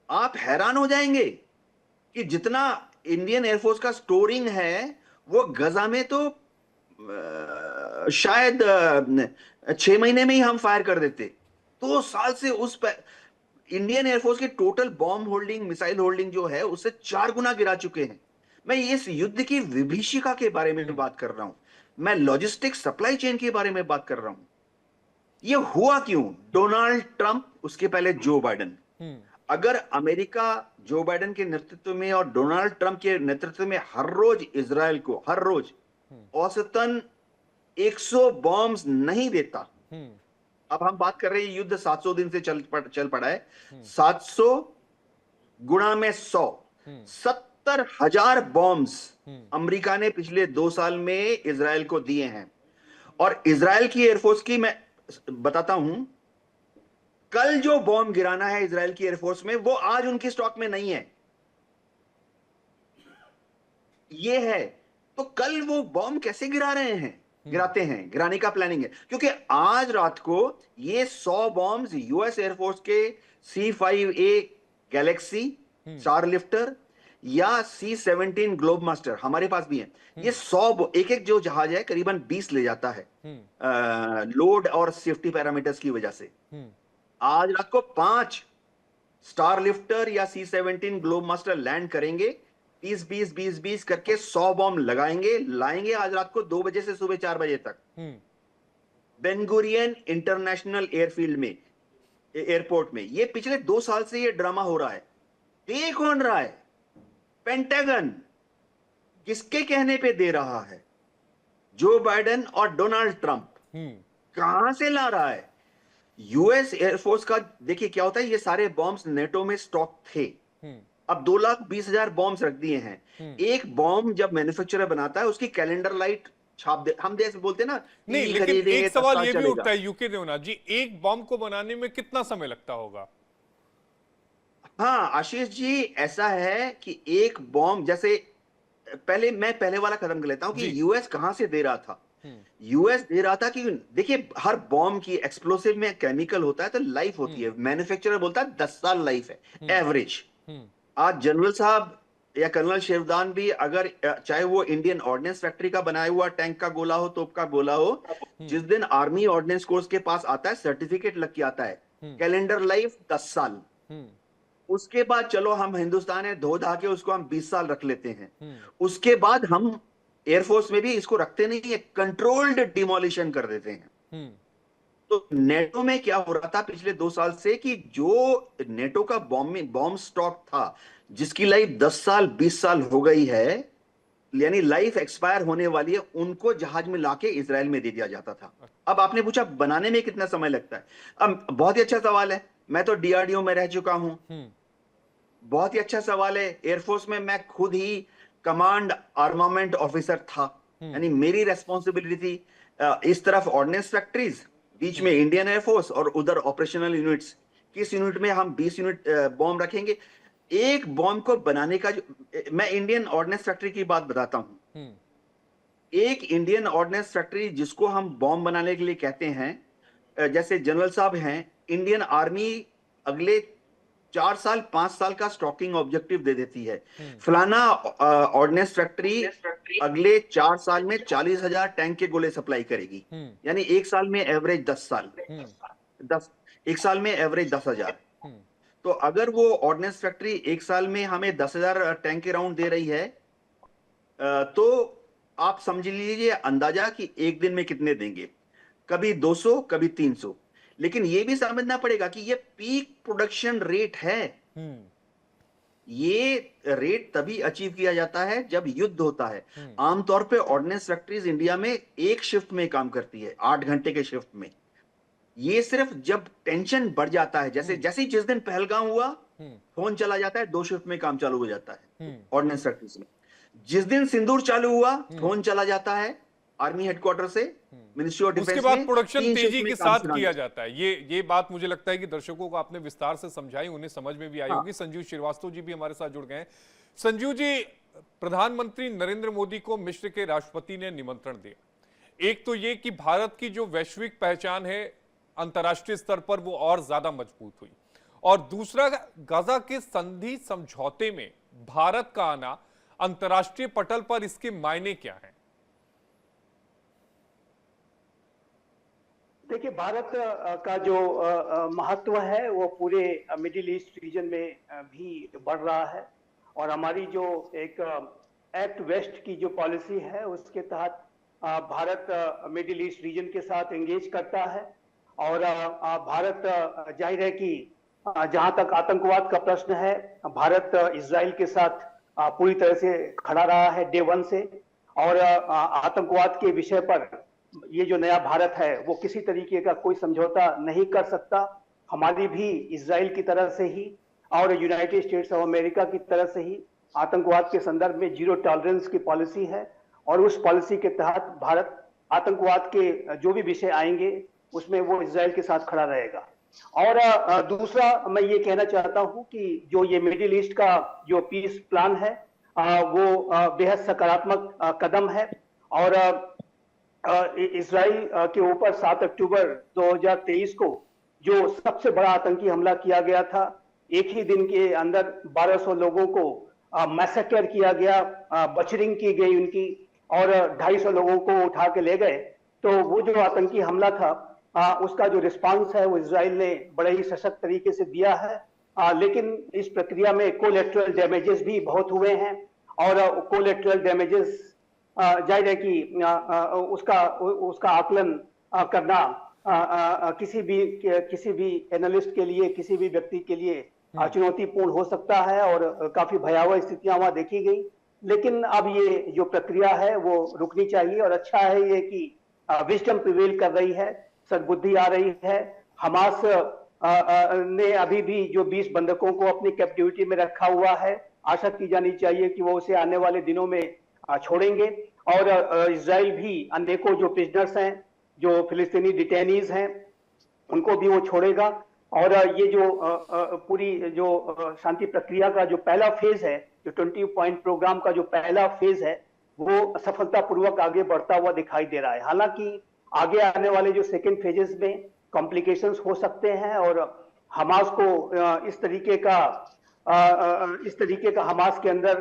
आप हैरान हो जाएंगे कि जितना इंडियन एयरफोर्स का स्टोरिंग है, वो गजा में तो शायद 6 महीने में ही हम फायर कर देते। 2 साल से उस पर इंडियन एयरफोर्स की total bomb holding, missile holding जो है, उससे 4 गुना गिरा चुके हैं। मैं इस युद्ध की विभीषिका के बारे में बात कर रहा हूं। मैं लॉजिस्टिक सप्लाई चेन के बारे में बात कर रहा हूं। यह हुआ क्यों? डोनाल्ड ट्रंप, उसके पहले जो बाइडेन। अगर अमेरिका जो बाइडेन के नेतृत्व में और डोनाल्ड ट्रंप के नेतृत्व में हर रोज इजराइल को, हर रोज औसतन 100 बॉम्ब्स नहीं देता, अब हम बात कर रहे हैं युद्ध 700 दिन से चल पड़ा है, 700 गुणा में 100, 70,000 बॉम्ब्स अमेरिका ने पिछले 2 साल में इजराइल को दिए हैं। और इजराइल की एयरफोर्स की मैं बताता हूं, कल जो बॉम्ब गिराना है इजराइल की एयरफोर्स में, वो आज उनकी स्टॉक में नहीं है। ये है, तो कल वो बॉम्ब कैसे गिराते हैं, गिराने का प्लानिंग है। क्योंकि आज रात को ये 100 बॉम्ब्स यूएस एयरफोर्स के C5A गैलेक्सी स्टार लिफ्टर या C-17 ग्लोब मास्टर हमारे पास भी है। ये 100, एक जो जहाज है करीबन 20 ले जाता है लोड और सेफ्टी पैरामीटर्स की वजह से। आज रात को 5 स्टार लिफ्टर या C-17 ग्लोब मास्टर लैंड करेंगे, 30-20 करके 100 बॉम्ब लगाएंगे, लाएंगे आज रात को 2 बजे से सुबह 4 बजे तक। बेन गुरियन इंटरनेशनल एयरफील्ड में, एयरपोर्ट में। ये पिछले 2 साल से ये ड्रामा हो रहा है। दे कौन रहा है? पेंटागन। किसके कहने पे दे रहा है? जो बाइडेन और डोनाल्ड ट्रंप। कहां से ला रहा है? यूएस एयरफोर्स का देखिए क्या होता है, ये सारे बॉम्ब्स नेटो में स्टॉक थे। अब 2,20,000 बॉम्ब्स रख दिए हैं। एक बॉम्ब जब मैन्युफैक्चरर बनाता है उसकी कैलेंडर लाइट छाप दे, हम देश बोलते हैं ना, नहीं, टीवी लेकिन खरीदेंगे एक तब सवाल साल ये भी चलेगा। उठता है यूके देवनाथ जी, एक बॉम्ब को बनाने में कितना समय लगता होगा? हाँ आशीष जी, ऐसा है कि एक बॉम्ब, जैसे पहले वाला खत्म कर लेता हूं कि जी। यूएस कहां से दे रहा था। यूएस दे रहा था कि देखिए हर बॉम्ब की एक्सप्लोसिव में केमिकल होता है तो लाइफ होती है। मैन्युफैक्चरर बोलता है 10 साल लाइफ है एवरेज। आज जनरल साहब या कर्नल शेरदान भी, अगर चाहे वो इंडियन ऑर्डिनेंस फैक्ट्री का बनाया हुआ टैंक का गोला हो, तोप का गोला हो, जिस दिन आर्मी ऑर्डिनेंस कोर्स के पास आता है सर्टिफिकेट लग के आता है, कैलेंडर लाइफ 10 साल। उसके बाद चलो हम हिंदुस्तान है, धो धा के उसको हम 20 साल रख लेते हैं। उसके बाद हम एयरफोर्स में भी इसको रखते नहीं है, कंट्रोल्ड डिमोलिशन कर देते हैं। तो नेटो में क्या हो रहा था पिछले 2 साल से कि जो नेटो का बॉम्ब स्टॉक था, जिसकी लाइफ 10 साल 20 साल हो गई है, यानी लाइफ एक्सपायर होने वाली है, उनको जहाज में लाके इजराइल में दे दिया जाता था। अब आपने पूछा बनाने में कितना समय लगता है। अब बहुत ही अच्छा सवाल है, मैं तो डीआरडीओ में रह चुका हूं। बहुत ही अच्छा सवाल है। एयरफोर्स में मैं खुद ही कमांड आर्मामेंट ऑफिसर था, यानी मेरी रेस्पॉन्सिबिलिटी थी। इस तरफ ऑर्डिनेंस फैक्ट्रीज, बीच में इंडियन एयरफोर्स और उधर ऑपरेशनल यूनिट्स। किस यूनिट में हम 20 यूनिट बॉम्ब रखेंगे? एक बॉम्ब को बनाने का मैं इंडियन ऑर्डिनेंस फैक्ट्री की बात बताता हूं। एक इंडियन ऑर्डिनेंस फैक्ट्री जिसको हम बॉम्ब बनाने के लिए कहते हैं, जैसे जनरल साहब हैं, इंडियन आर्मी अगले 4 साल 5 साल का स्टॉकिंग ऑब्जेक्टिव दे देती है। फलाना ऑर्डिनेंस फैक्ट्री अगले 4 साल में 40,000 टैंक के गोले सप्लाई करेगी, यानी एक साल में एवरेज 10 साल, एक साल में एवरेज 10,000। तो अगर वो ऑर्डिनेंस फैक्ट्री एक साल में हमें 10,000 टैंक के राउंड दे रही है, तो आप समझ लीजिए अंदाजा कि एक दिन में कितने देंगे, कभी 200 कभी 300। लेकिन ये भी समझना पड़ेगा कि ये पीक प्रोडक्शन रेट है। ये रेट तभी अचीव किया जाता है जब युद्ध होता है। आमतौर पे ऑर्डिनेंस फैक्ट्रीज इंडिया में एक शिफ्ट में काम करती है, 8 घंटे के शिफ्ट में। ये सिर्फ जब टेंशन बढ़ जाता है, जैसे जिस दिन पहलगाम हुआ, फोन चला जाता है, 2 शिफ्ट में काम चालू हो जाता है ऑर्डिनेंस फैक्ट्रीज में। जिस दिन सिंदूर चालू हुआ, फोन चला जाता है आर्मी हेडक्वार्टर से, मिनिस्ट्री ऑफ डिफेंस। उसके बाद प्रोडक्शन तेजी के साथ किया जाता है। ये बात मुझे लगता है कि दर्शकों को आपने विस्तार से समझाई, उन्हें समझ में भी आई होगी। संजीव श्रीवास्तव जी भी हमारे साथ जुड़ गए हैं। संजीव जी, प्रधानमंत्री नरेंद्र मोदी को मिस्र के राष्ट्रपति ने निमंत्रण दिया। एक तो ये कि भारत की जो वैश्विक पहचान है अंतर्राष्ट्रीय स्तर पर, वो और ज्यादा मजबूत हुई, और दूसरा गाजा के संधि समझौते में भारत का आना अंतर्राष्ट्रीय पटल पर, इसके मायने क्या हैं? देखिए, भारत का जो महत्व है वो पूरे मिडिल ईस्ट रीजन में भी बढ़ रहा है, और हमारी जो एक एक्ट वेस्ट की जो पॉलिसी है उसके तहत भारत मिडिल ईस्ट रीजन के साथ एंगेज करता है। और भारत जाहिर है कि जहां तक आतंकवाद का प्रश्न है, भारत इजराइल के साथ पूरी तरह से खड़ा रहा है डे 1 से। और आतंकवाद के विषय पर ये जो नया भारत है वो किसी तरीके का कोई समझौता नहीं कर सकता। हमारी भी इजराइल की तरह से ही और यूनाइटेड स्टेट्स ऑफ अमेरिका की तरह से ही आतंकवाद के संदर्भ में जीरो टॉलरेंस की पॉलिसी है, और उस पॉलिसी के तहत भारत आतंकवाद के जो भी विषय आएंगे उसमें वो इजराइल के साथ खड़ा रहेगा। और दूसरा मैं ये कहना चाहता हूं कि जो ये मिडिल ईस्ट का जो पीस प्लान है वो बेहद सकारात्मक कदम है। और इजराइल के ऊपर 7 अक्टूबर 2023 को जो सबसे बड़ा आतंकी हमला किया गया था, एक ही दिन के अंदर 1200 लोगों को मैसेकर किया गया, बचरिंग की गई उनकी, और 250 लोगों को उठा के ले गए। तो वो जो आतंकी हमला था उसका जो रिस्पांस है वो इजराइल ने बड़े ही सशक्त तरीके से दिया है। लेकिन इस प्रक्रिया में कोलेटरल डैमेजेस भी बहुत हुए हैं, और कोलेटरल डैमेजेस जाहिर है कि उसका आकलन करना किसी भी एनालिस्ट के लिए, किसी भी व्यक्ति के लिए चुनौतीपूर्ण हो सकता है और काफी भयावह स्थितियां वहां देखी गई। लेकिन अब ये जो प्रक्रिया है वो रुकनी चाहिए और अच्छा है ये कि विजडम प्रिवेल कर रही है, सद्बुद्धि आ रही है। हमास ने अभी भी जो 20 बंधकों को अपनी कैप्टिविटी में रखा हुआ है, आशा की जानी चाहिए कि वो उसे आने वाले दिनों में छोड़ेंगे। और इजराइल भी अनेकों जो प्रिजनर्स हैं, जो फिलिस्तीनी डिटेनीज हैं, उनको भी वो छोड़ेगा। और ये जो पूरी जो शांति प्रक्रिया का जो पहला फेज है, जो 20 पॉइंट प्रोग्राम का जो पहला फेज है, वो सफलतापूर्वक आगे बढ़ता हुआ दिखाई दे रहा है। हालांकि आगे आने वाले जो सेकेंड फेजेस में कॉम्प्लिकेशंस हो सकते हैं और हमास को इस तरीके का हमास के अंदर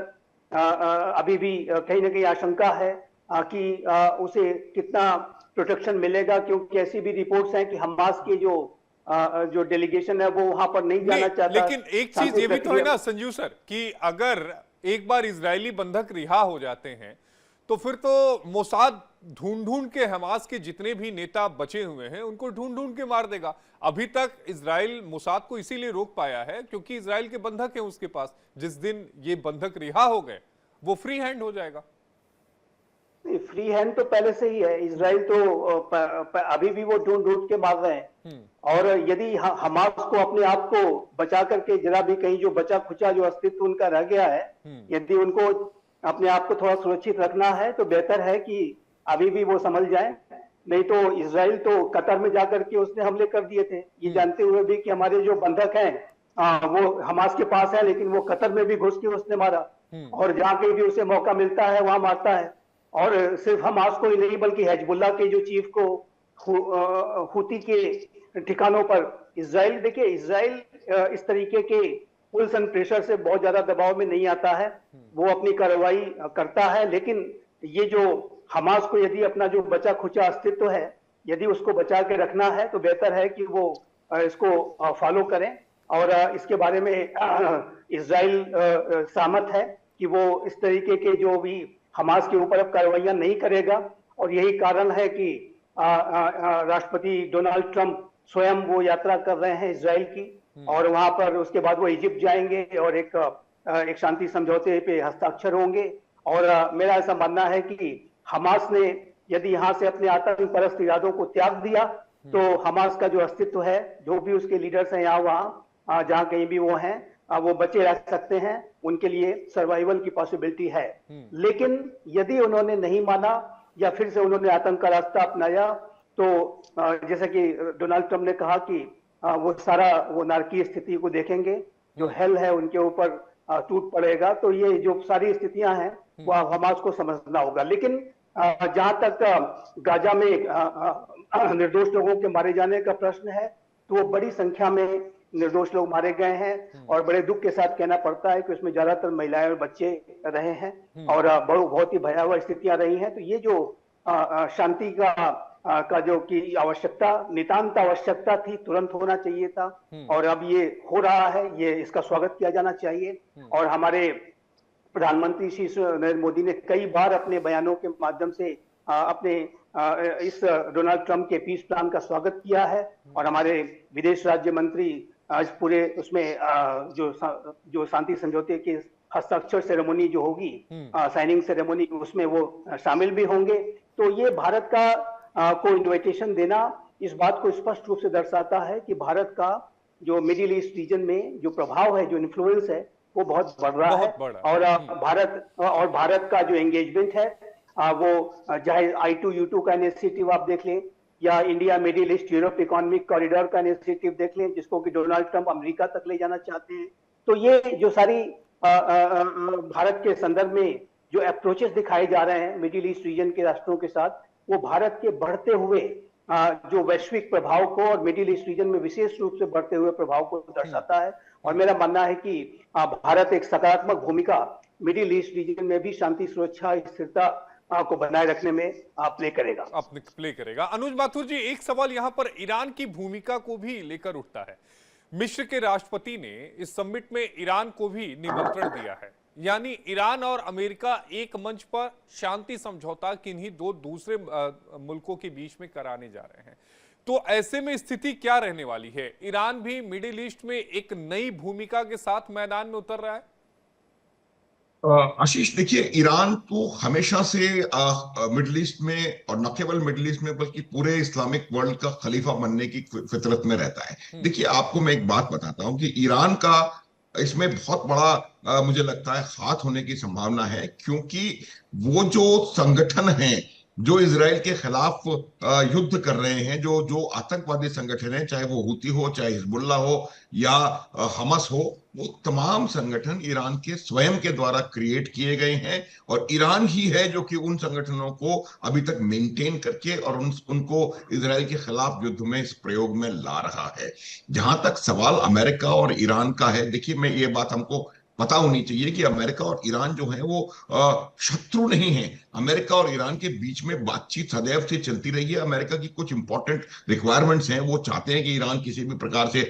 अभी भी कहीं ना कहीं आशंका है कि उसे कितना प्रोटेक्शन मिलेगा, क्योंकि ऐसी भी रिपोर्ट्स हैं कि हमास के जो डेलीगेशन है वो वहां पर नहीं जाना चाहता। लेकिन एक चीज ये भी तो है ना संजू सर कि अगर एक बार इजरायली बंधक रिहा हो जाते हैं तो फिर तो मोसाद ढूंढ के हमास के जितने भी नेता बचे हुए हैं उनको ढूंढ के मार देगा। अभी तक इजराइल मोसाद को इसीलिए रोक पाया है क्योंकि इजराइल के बंधक हैं उसके पास। जिस दिन ये बंधक रिहा हो गए वो फ्री हैंड हो जाएगा। फ्री हैंड तो पहले से ही है। इजराइल तो अभी भी वो ढूंढ के मार रहे हैं। और यदि हमास को अपने आप को बचा करके जरा भी कहीं जो बचा खुचा जो अस्तित्व उनका रह गया है, यदि उनको अपने आप को थोड़ा सुरक्षित रखना है तो बेहतर है कि अभी भी वो संभल जाए। नहीं तो इजराइल तो कतर में जाकर के उसने हमले कर दिए थे, ये जानते हुए भी कि हमारे जो बंधक हैं वो हमास के पास है, लेकिन वो कतर में भी घुस के उसने मारा और जहां कहीं भी उसे मौका मिलता है वहां मारता है। और सिर्फ हमास को ही नहीं बल्कि हिजबुल्लाह के जो चीफ को हुती के ठिकानों पर इजराइल, देखिए इजराइल इस तरीके के पुल्स एंड प्रेशर से बहुत ज्यादा दबाव में नहीं आता है, वो अपनी कार्रवाई करता है। लेकिन ये जो हमास को यदि अपना जो बचा खुचा अस्तित्व है यदि उसको बचा के रखना है तो बेहतर है कि वो इसको फॉलो करें। और इसके बारे में इजराइल सहमत है कि वो इस तरीके के जो भी हमास के ऊपर अब कार्रवाइयां नहीं करेगा। और यही कारण है कि राष्ट्रपति डोनाल्ड ट्रंप स्वयं वो यात्रा कर रहे हैं इजराइल की, और वहां पर उसके बाद वो इजिप्ट जाएंगे और एक शांति समझौते पे हस्ताक्षर होंगे। और मेरा ऐसा मानना है कि हमास ने यदि यहाँ से अपने आतंक परस्त इरादों को त्याग दिया तो हमास का जो अस्तित्व है, जो भी उसके लीडर्स हैं यहाँ वहाँ जहाँ कहीं भी वो हैं, वो बचे रह सकते हैं, उनके लिए सर्वाइवल की पॉसिबिलिटी है। लेकिन यदि उन्होंने नहीं माना या फिर से उन्होंने आतंक का रास्ता अपनाया तो जैसा कि डोनाल्ड ट्रंप ने कहा कि वो नारकीय स्थिति को देखेंगे, जो हेल है उनके ऊपर टूट पड़ेगा। तो ये जो सारी स्थितियां हैं वो हमास को समझना होगा। लेकिन जहां तक गाजा में निर्दोष लोगों के मारे जाने का प्रश्न है तो वो बड़ी संख्या में निर्दोष लोग मारे गए हैं और बड़े दुख के साथ कहना पड़ता है कि उसमें ज्यादातर महिलाएं और बच्चे रहे हैं और बहुत ही भयावह स्थितियां रही हैं। तो ये जो शांति का जो की आवश्यकता, नितांत आवश्यकता थी, तुरंत होना चाहिए था और अब ये हो रहा है, ये इसका स्वागत किया जाना चाहिए। और हमारे प्रधानमंत्री श्री नरेंद्र मोदी ने कई बार अपने बयानों के माध्यम से अपने इस डोनाल्ड ट्रंप के पीस प्लान का स्वागत किया है। और हमारे विदेश राज्य मंत्री आज पूरे उसमें जो शांति समझौते के हस्ताक्षर सेरेमनी जो होगी, साइनिंग सेरेमनी, उसमें वो शामिल भी होंगे। तो ये भारत का को इन्विटेशन देना इस बात को स्पष्ट रूप से दर्शाता है कि भारत का जो मिडिल ईस्ट रीजन में जो प्रभाव है, जो इन्फ्लुएंस है, वो बहुत बढ़ रहा है। और भारत का जो एंगेजमेंट है वो चाहे I2U2 का इनिशिएटिव आप देख लें या India middle east Europe economic corridor का इनिशिएटिव देख लें, जिसको कि डोनाल्ड ट्रंप अमेरिका तक ले जाना चाहते हैं। तो ये जो सारी भारत के संदर्भ में जो अप्रोचेस दिखाए जा रहे हैं मिडिल ईस्ट रीजन के राष्ट्रों के साथ, वो भारत के बढ़ते हुए जो वैश्विक प्रभाव को और मिडिल ईस्ट रीजन में विशेष रूप से बढ़ते हुए प्रभाव को दर्शाता है। और मेरा मानना है कि भारत एक सकारात्मक भूमिका मिडिल ईस्ट रीजन में भी शांति, सुरक्षा, स्थिरता को बनाए रखने में प्ले करेगा। अनुज माथुर जी, एक सवाल यहाँ पर ईरान की भूमिका को भी लेकर उठता है। मिस्र के राष्ट्रपति ने इस समिट में ईरान को भी निमंत्रण दिया है। यानी ईरान और अमेरिका एक मंच पर शांति समझौता किन्हीं दो दूसरे मुल्कों के बीच में कराने जा रहे हैं। तो ऐसे में स्थिति क्या रहने वाली है? ईरान भी मिडिल ईस्ट में एक नई भूमिका के साथ मैदान में उतर रहा है। आशीष, देखिए, ईरान तो हमेशा से मिडिल ईस्ट में, और न केवल मिडिल ईस्ट में बल्कि पूरे इस्लामिक वर्ल्ड का खलीफा बनने की फितरत में रहता है। देखिए, आपको मैं एक बात बताता हूं कि ईरान का इसमें बहुत बड़ा मुझे लगता है हाथ होने की संभावना है, क्योंकि वो जो संगठन है जो इजराइल के खिलाफ युद्ध कर रहे हैं, जो जो आतंकवादी संगठन है, चाहे वो हुती हो, चाहे हिजबुल्ला हो या हमास हो, वो तमाम संगठन ईरान के स्वयं के द्वारा क्रिएट किए गए हैं, और ईरान ही है जो कि उन संगठनों को अभी तक मेंटेन करके और उनको इजराइल के खिलाफ युद्ध में इस प्रयोग में ला रहा है। जहां तक सवाल अमेरिका और ईरान का है, देखिए, मैं ये बात हमको पता होनी चाहिए कि अमेरिका और ईरान जो है वो शत्रु नहीं है। अमेरिका और ईरान के बीच में बातचीत सदैव से चलती रही है। अमेरिका की कुछ इंपॉर्टेंट रिक्वायरमेंट्स हैं, वो चाहते हैं कि ईरान किसी भी प्रकार से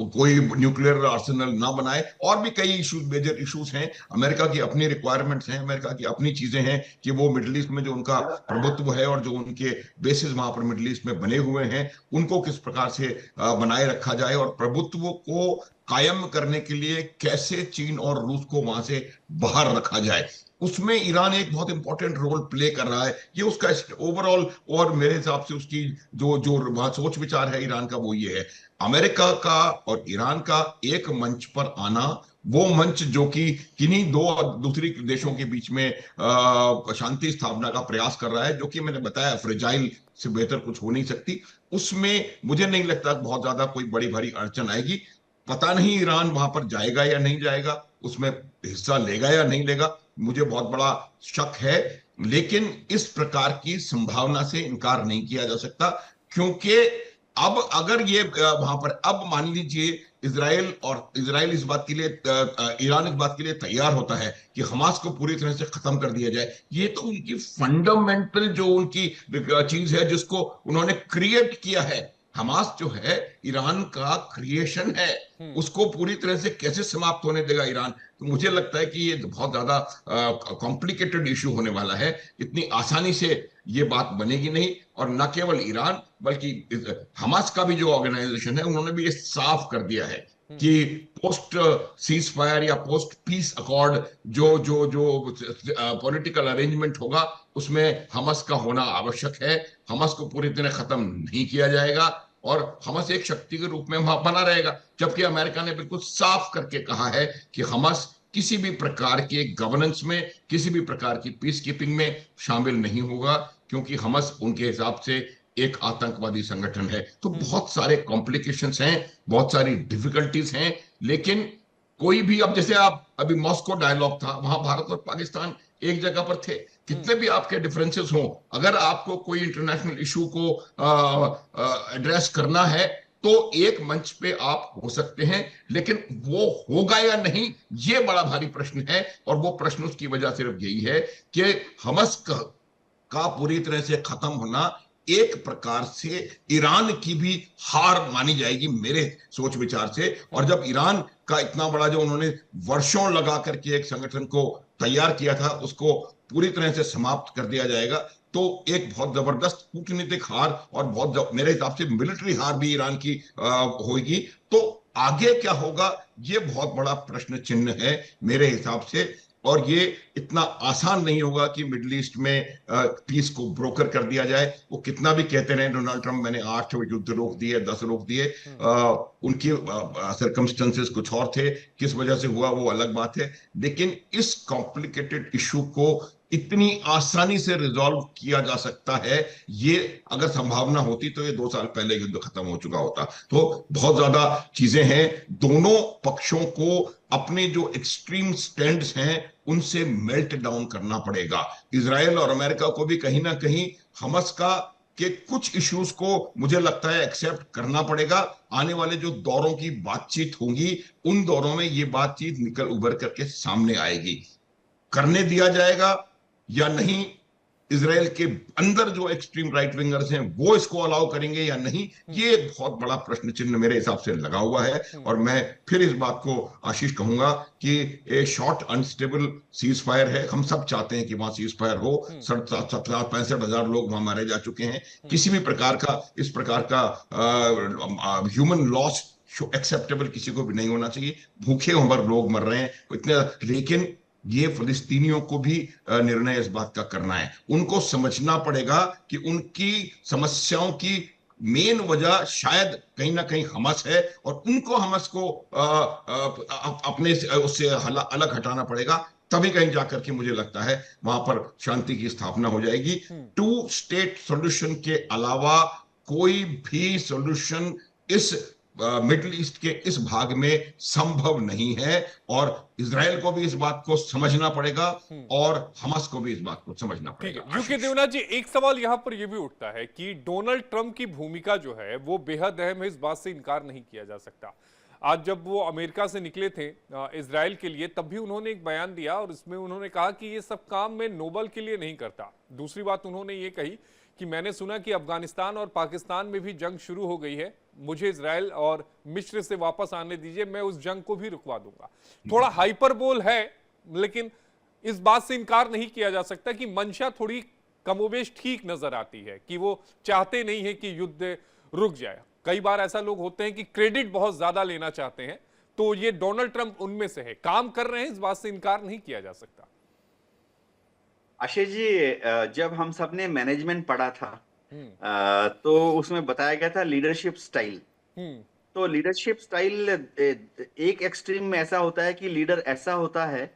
कोई न्यूक्लियर आर्सेनल ना बनाए, और भी कई इश्यूज, मेजर इश्यूज हैं। अमेरिका की अपनी रिक्वायरमेंट्स हैं, अमेरिका की अपनी चीजें हैं कि वो मिडिल ईस्ट में जो उनका प्रभुत्व है और जो उनके बेसिस वहां पर मिडिल ईस्ट में बने हुए हैं, उनको किस प्रकार से बनाए रखा जाए, और प्रभुत्व को कायम करने के लिए कैसे चीन और रूस को वहां से बाहर रखा जाए, उसमें ईरान एक बहुत इंपॉर्टेंट रोल प्ले कर रहा है। ये उसका ओवरऑल, और मेरे हिसाब से उसकी जो जो सोच विचार है ईरान का, वो ये है। अमेरिका का और ईरान का एक मंच पर आना, वो मंच जो कि किन्हीं दो दूसरी देशों के बीच में शांति स्थापना का प्रयास कर रहा है, जो कि मैंने बताया फ्रेजाइल से बेहतर कुछ हो नहीं सकती, उसमें मुझे नहीं लगता बहुत ज्यादा कोई बड़ी भारी अड़चन आएगी। पता नहीं ईरान वहां पर जाएगा या नहीं जाएगा, उसमें हिस्सा लेगा या नहीं लेगा, मुझे बहुत बड़ा शक है। लेकिन इस प्रकार की संभावना से इनकार नहीं किया जा सकता, क्योंकि अब अगर ये वहां पर, अब मान लीजिए इजराइल इस बात के लिए, ईरान इस बात के लिए तैयार होता है कि हमास को पूरी तरह से खत्म कर दिया जाए, ये तो उनकी फंडामेंटल जो उनकी चीज है जिसको उन्होंने क्रिएट किया है। हमास जो है ईरान का क्रिएशन है, उसको पूरी तरह से कैसे समाप्त होने देगा ईरान? तो मुझे लगता है कि ये बहुत ज्यादा कॉम्प्लिकेटेड इश्यू होने वाला है। इतनी आसानी से ये बात बनेगी नहीं, और न केवल ईरान बल्कि हमास का भी जो ऑर्गेनाइजेशन है, उन्होंने भी ये साफ कर दिया है कि पोस्ट सीज फायर या पोस्ट पीस अकॉर्ड जो जो जो पॉलिटिकल अरेंजमेंट होगा, उसमें हमास का होना आवश्यक है। हमास को पूरी तरह खत्म नहीं किया जाएगा, और हमास एक शक्ति के रूप में वहां बना रहेगा। जबकि अमेरिका ने बिल्कुल साफ करके कहा है कि हमास किसी भी प्रकार के गवर्नेंस में, किसी भी प्रकार की पीस कीपिंग में शामिल नहीं होगा, क्योंकि हमास उनके हिसाब से एक आतंकवादी संगठन है। तो बहुत सारे कॉम्प्लिकेशंस हैं, बहुत सारी डिफिकल्टीज हैं, लेकिन कोई भी, अब जैसे आप अभी मॉस्को डायलॉग था, वहां भारत और पाकिस्तान एक जगह पर थे। कितने भी आपके डिफरेंसेस हों, अगर आपको कोई इंटरनेशनल इशू को एड्रेस करना है, तो एक मंच पे आप हो सकते हैं, लेकिन वो होगा या नहीं, ये बड़ा भारी प्रश्न है। और वो प्रश्न उसकी वजह सिर्फ यही है कि हमास का पूरी तरह से खत्म होना एक प्रकार से ईरान की भी हार मानी जाएगी मेरे सोच विचार से। और जब ईरान का इतना बड़ा, जो उन्होंने वर्षों लगा करके एक संगठन को तैयार किया था, उसको पूरी तरह से समाप्त कर दिया जाएगा, तो एक बहुत जबरदस्त कूटनीतिक हार और बहुत मेरे हिसाब से मिलिट्री हार भी ईरान की होगी। तो आगे क्या होगा, ये बहुत बड़ा प्रश्न चिन्ह है मेरे हिसाब से। और ये इतना आसान नहीं होगा कि मिडिल ईस्ट में पीस को ब्रोकर कर दिया जाए। वो कितना भी कहते रहे डोनाल्ड ट्रंप, मैंने 8 युद्ध रोक दिए, 10 रोक दिए, उनकी सर्कमस्टेंसेस कुछ और थे, किस वजह से हुआ वो अलग बात है। लेकिन इस कॉम्प्लिकेटेड इशू को इतनी आसानी से रिजॉल्व किया जा सकता है, ये अगर संभावना होती तो ये 2 साल पहले युद्ध खत्म हो चुका होता। तो बहुत ज्यादा चीजें हैं, दोनों पक्षों को अपने जो एक्सट्रीम स्टैंड्स हैं उनसे मेल्ट डाउन करना पड़ेगा। इजराइल और अमेरिका को भी कहीं ना कहीं हमास का के कुछ इश्यूज को मुझे लगता है एक्सेप्ट करना पड़ेगा। आने वाले जो दौरों की बातचीत होंगी, उन दौरों में ये बातचीत निकल उभर करके सामने आएगी। करने दिया जाएगा या नहीं, इजराइल के अंदर जो एक्सट्रीम राइट विंगर्स हैं वो इसको अलाउ करेंगे या नहीं, ये एक बहुत बड़ा प्रश्न चिन्ह मेरे हिसाब से लगा हुआ है। और मैं फिर इस बात को आशीष कहूंगा कि ये शॉर्ट अनस्टेबल सीज फायर है। हम सब चाहते हैं कि वहां सीज फायर हो। 65,000 लोग वहां मारे जा चुके हैं। किसी भी प्रकार का इस प्रकार का ह्यूमन लॉस एक्सेप्टेबल किसी को भी नहीं होना चाहिए। भूखे हमारे लोग मर रहे हैं इतने, लेकिन ये फिलिस्तीनियों को भी निर्णय इस बात का करना है। उनको समझना पड़ेगा कि उनकी समस्याओं की मेन वजह शायद कहीं ना कहीं हमास है, और उनको हमास को अपने उससे अलग हटाना पड़ेगा। तभी कहीं जाकर के मुझे लगता है वहां पर शांति की स्थापना हो जाएगी। 2 स्टेट सॉल्यूशन के अलावा कोई भी सॉल्यूशन इस मिडिल ईस्ट के इस भाग में संभव नहीं है, और इजराइल को भी इस बात को समझना पड़ेगा और हमास को भी इस बात को समझना पड़ेगा। यूके देवनाथ जी, एक सवाल यहां पर यह भी उठता है कि डोनाल्ड ट्रंप की भूमिका जो है वो बेहद अहम है, इस बात से इनकार नहीं किया जा सकता। आज जब वो अमेरिका से निकले थे इजराइल के लिए, तब भी उन्होंने एक बयान दिया और इसमें उन्होंने कहा कि ये सब काम मैं नोबल के लिए नहीं करता। दूसरी बात उन्होंने ये कही कि मैंने सुना कि अफगानिस्तान और पाकिस्तान में भी जंग शुरू हो गई है, मुझे इजराइल और मिस्र से वापस आने दीजिए, मैं उस जंग को भी रुकवा दूंगा। थोड़ा हाइपरबोल है, लेकिन इस बात से इनकार नहीं किया जा सकता कि मंशा थोड़ी कमोबेश ठीक नजर आती है कि वो चाहते नहीं है कि युद्ध रुक जाए। कई बार ऐसा लोग होते हैं कि क्रेडिट बहुत ज्यादा लेना चाहते हैं, तो ये डोनाल्ड ट्रंप उनमें से है। काम कर रहे हैं, इस बात से इनकार नहीं किया जा सकता। आशीष जी, जब हम सब ने मैनेजमेंट पढ़ा था तो उसमें बताया गया था लीडरशिप स्टाइल। तो लीडरशिप स्टाइल एक एक्सट्रीम में ऐसा होता है कि लीडर ऐसा होता है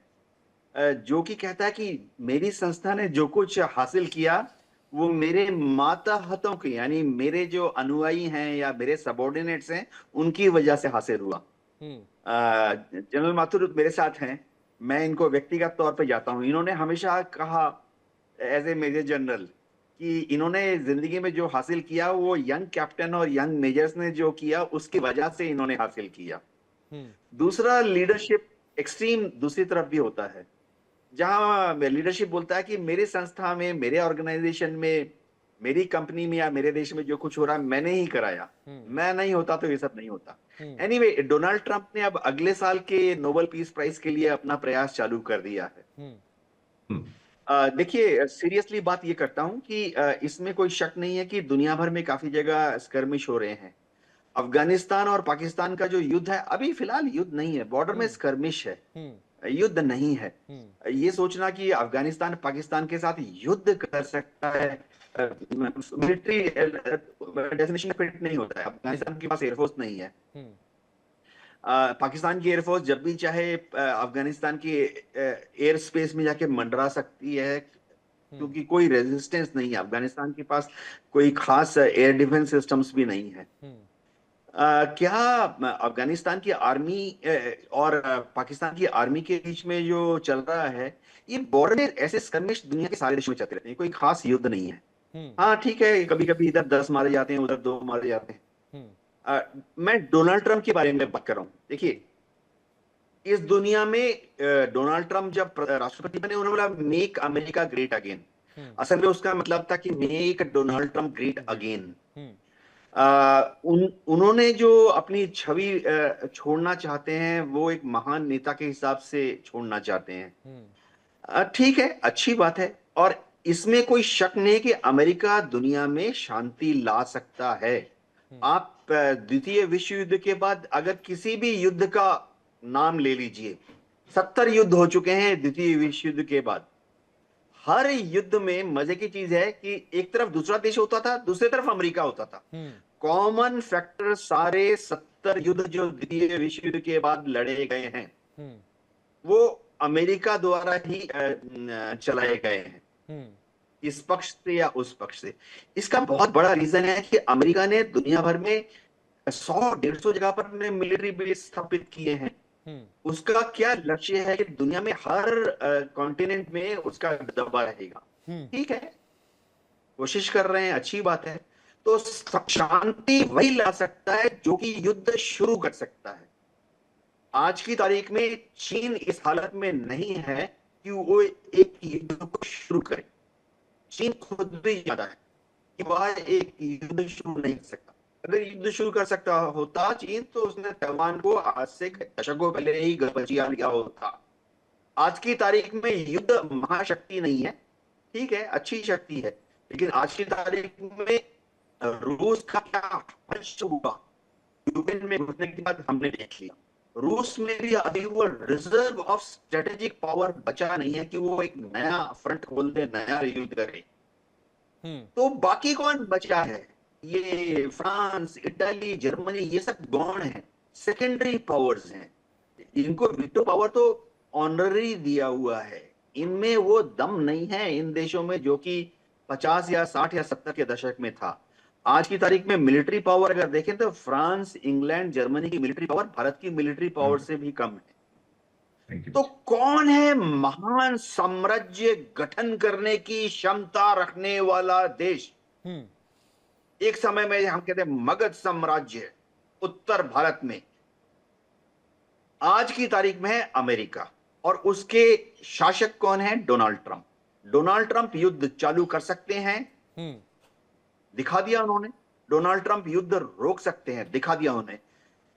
जो कि कहता है कि मेरी संस्था ने जो कुछ हासिल किया वो मेरे मातहतों की, यानी मेरे जो अनुयायी हैं या मेरे सबॉर्डिनेट्स हैं, उनकी वजह से हासिल हुआ। जनरल माथुर मेरे साथ हैं, मैं इनको व्यक्तिगत तौर पे जाता हूं। इन्होंने हमेशा कहा एज ए मेजर जनरल कि इन्होंने जिंदगी में जो हासिल किया वो यंग कैप्टन और यंग मेजर्स ने जो किया उसकी वजह से इन्होंने हासिल किया। दूसरा लीडरशिप एक्सट्रीम दूसरी तरफ भी होता है, जहां लीडरशिप बोलता है कि मेरी संस्था में, मेरे ऑर्गेनाइजेशन में, मेरी कंपनी में या मेरे देश में जो कुछ हो रहा है मैंने ही कराया, मैं नहीं होता तो ये सब नहीं होता। एनीवे, डोनाल्ड ट्रंप ने अब अगले साल के नोबेल पीस प्राइज के लिए अपना प्रयास चालू कर दिया है। देखिए, सीरियसली बात ये करता हूं कि इसमें कोई शक नहीं है कि दुनिया भर में काफी जगह स्कर्मिश हो रहे हैं। अफगानिस्तान और पाकिस्तान का जो युद्ध है, अभी फिलहाल युद्ध नहीं है, बॉर्डर में स्कर्मिश है, युद्ध नहीं है। ये सोचना कि अफगानिस्तान पाकिस्तान के साथ युद्ध कर सकता है, मिलिट्री डेफिनेशन फिट नहीं होता है। अफगानिस्तान के पास एयरफोर्स नहीं है। पाकिस्तान की एयरफोर्स जब भी चाहे अफगानिस्तान की एयर स्पेस में जाके मंडरा सकती है, क्योंकि कोई रेजिस्टेंस नहीं है। अफगानिस्तान के पास कोई खास एयर डिफेंस सिस्टम्स भी नहीं है। क्या अफगानिस्तान की आर्मी और पाकिस्तान की आर्मी के बीच में जो चल रहा है, ये बॉर्डर में ऐसे स्कर्मिश दुनिया के सारे देशों में चलते रहते हैं, कोई खास युद्ध नहीं है। हाँ ठीक है, कभी कभी इधर 10 मारे जाते हैं, उधर 2 मारे जाते हैं। मैं डोनाल्ड ट्रंप के बारे में बात कर रहा हूं। देखिए, इस दुनिया में डोनाल्ड ट्रंप जब राष्ट्रपति बने, उन्होंने बोला मेक अमेरिका ग्रेट अगेन। असल में उसका मतलब था कि make Donald Trump great again. उन्होंने जो अपनी छवि छोड़ना चाहते हैं वो एक महान नेता के हिसाब से छोड़ना चाहते हैं। ठीक है, अच्छी बात है, और इसमें कोई शक नहीं कि अमेरिका दुनिया में शांति ला सकता है। आप द्वितीय विश्व युद्ध के बाद अगर किसी भी युद्ध का नाम ले लीजिए, 70 युद्ध हो चुके हैं द्वितीय विश्व युद्ध के बाद। हर युद्ध में मजे की चीज है कि एक तरफ दूसरा देश होता था, दूसरी तरफ अमेरिका होता था। कॉमन फैक्टर सारे 70 युद्ध जो द्वितीय विश्व युद्ध के बाद लड़े गए हैं वो अमेरिका द्वारा ही चलाए गए हैं, इस पक्ष से या उस पक्ष से। इसका बहुत बड़ा रीजन है कि अमेरिका ने दुनिया भर में 100-150 जगह पर मिलिट्री बेस स्थापित किए हैं। उसका क्या लक्ष्य है कि दुनिया में हर कॉन्टिनेंट में उसका दबा रहेगा। ठीक है, कोशिश कर रहे हैं, अच्छी बात है। तो शांति वही ला सकता है जो कि युद्ध शुरू कर सकता है। आज की तारीख में चीन इस हालत में नहीं है कि वो एक युद्ध को शुरू करे। चीन खुद भी जानता है कि वह एक युद्ध शुरू नहीं कर सकता। अगर युद्ध शुरू कर सकता होता चीन, तो उसने ताइवान को आज से दशकों पहले ही गलबचिया लिया होता। आज की तारीख में युद्ध महाशक्ति नहीं है, ठीक है, अच्छी शक्ति है, लेकिन आज की तारीख में रूस का क्या वंश हुआ यूक्रेन में घुसने के बाद हमने देख लिया। रूस में भी अभी वो रिजर्व ऑफ स्ट्रेटेजिक पावर बचा नहीं है कि वो एक नया फ्रंट खोल दे, नया युद्ध करे। तो बाकी कौन बचा है? ये फ्रांस, इटली, जर्मनी, ये सब गौण है, सेकेंडरी पावर्स हैं। इनको वीटो पावर तो ऑनररी दिया हुआ है, इनमें वो दम नहीं है इन देशों में जो कि 50 या 60 या 70 के दशक में था। आज की तारीख में मिलिट्री पावर अगर देखें तो फ्रांस, इंग्लैंड, जर्मनी की मिलिट्री पावर भारत की मिलिट्री पावर से भी कम है। तो कौन है महान साम्राज्य गठन करने की क्षमता रखने वाला देश? एक समय में हम कहते हैं मगध साम्राज्य उत्तर भारत में, आज की तारीख में है अमेरिका, और उसके शासक कौन है? Donald Trump. डोनाल्ड ट्रंप युद्ध चालू कर सकते हैं, दिखा दिया उन्होंने। डोनाल्ड ट्रंप युद्ध रोक सकते हैं, दिखा दिया उन्होंने।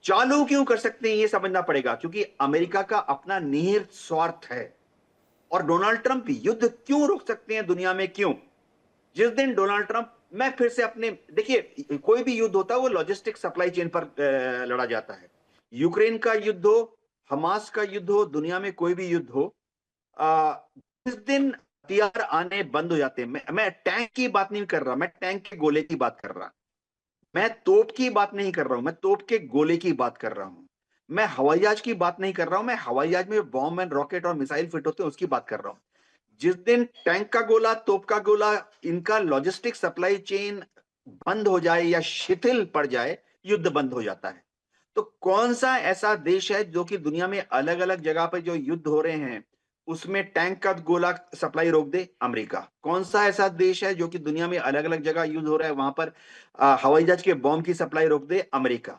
चालू क्यों कर सकते हैं ये समझना पड़ेगा, क्योंकि अमेरिका का अपना निहित स्वार्थ है। और डोनाल्ड ट्रंप युद्ध क्यों रोक सकते हैं दुनिया में? क्यों? जिस दिन डोनाल्ड ट्रंप, मैं फिर से अपने, देखिए कोई भी युद्ध होता है वो लॉजिस्टिक सप्लाई चेन पर लड़ा जाता है। यूक्रेन का युद्ध हो, हमास का युद्ध हो, दुनिया में कोई भी युद्ध हो, जिस दिन हथियार आने बंद हो जाते हैं, मैं टैंक की बात नहीं कर रहा, मैं टैंक के गोले की बात कर रहा, मैं तोप की बात नहीं कर रहा हूं, मैं तोप के गोले की बात कर रहा हूं, मैं हवाई जहाज की बात नहीं कर रहा हूं, मैं हवाई जहाज में बॉम्ब एंड रॉकेट और मिसाइल फिट होते हैं उसकी बात कर रहा हूं। जिस दिन टैंक का गोला, तोप का गोला, इनका लॉजिस्टिक सप्लाई चेन बंद हो जाए या शिथिल पड़ जाए, युद्ध बंद हो जाता है। तो कौन सा ऐसा देश है जो कि दुनिया में अलग अलग जगह पर जो युद्ध हो रहे हैं उसमें टैंक का गोला सप्लाई रोक दे? अमेरिका। कौन सा ऐसा देश है जो कि दुनिया में अलग अलग जगह युद्ध हो रहा है वहां पर हवाई जहाज के बॉम्ब की सप्लाई रोक दे? अमेरिका।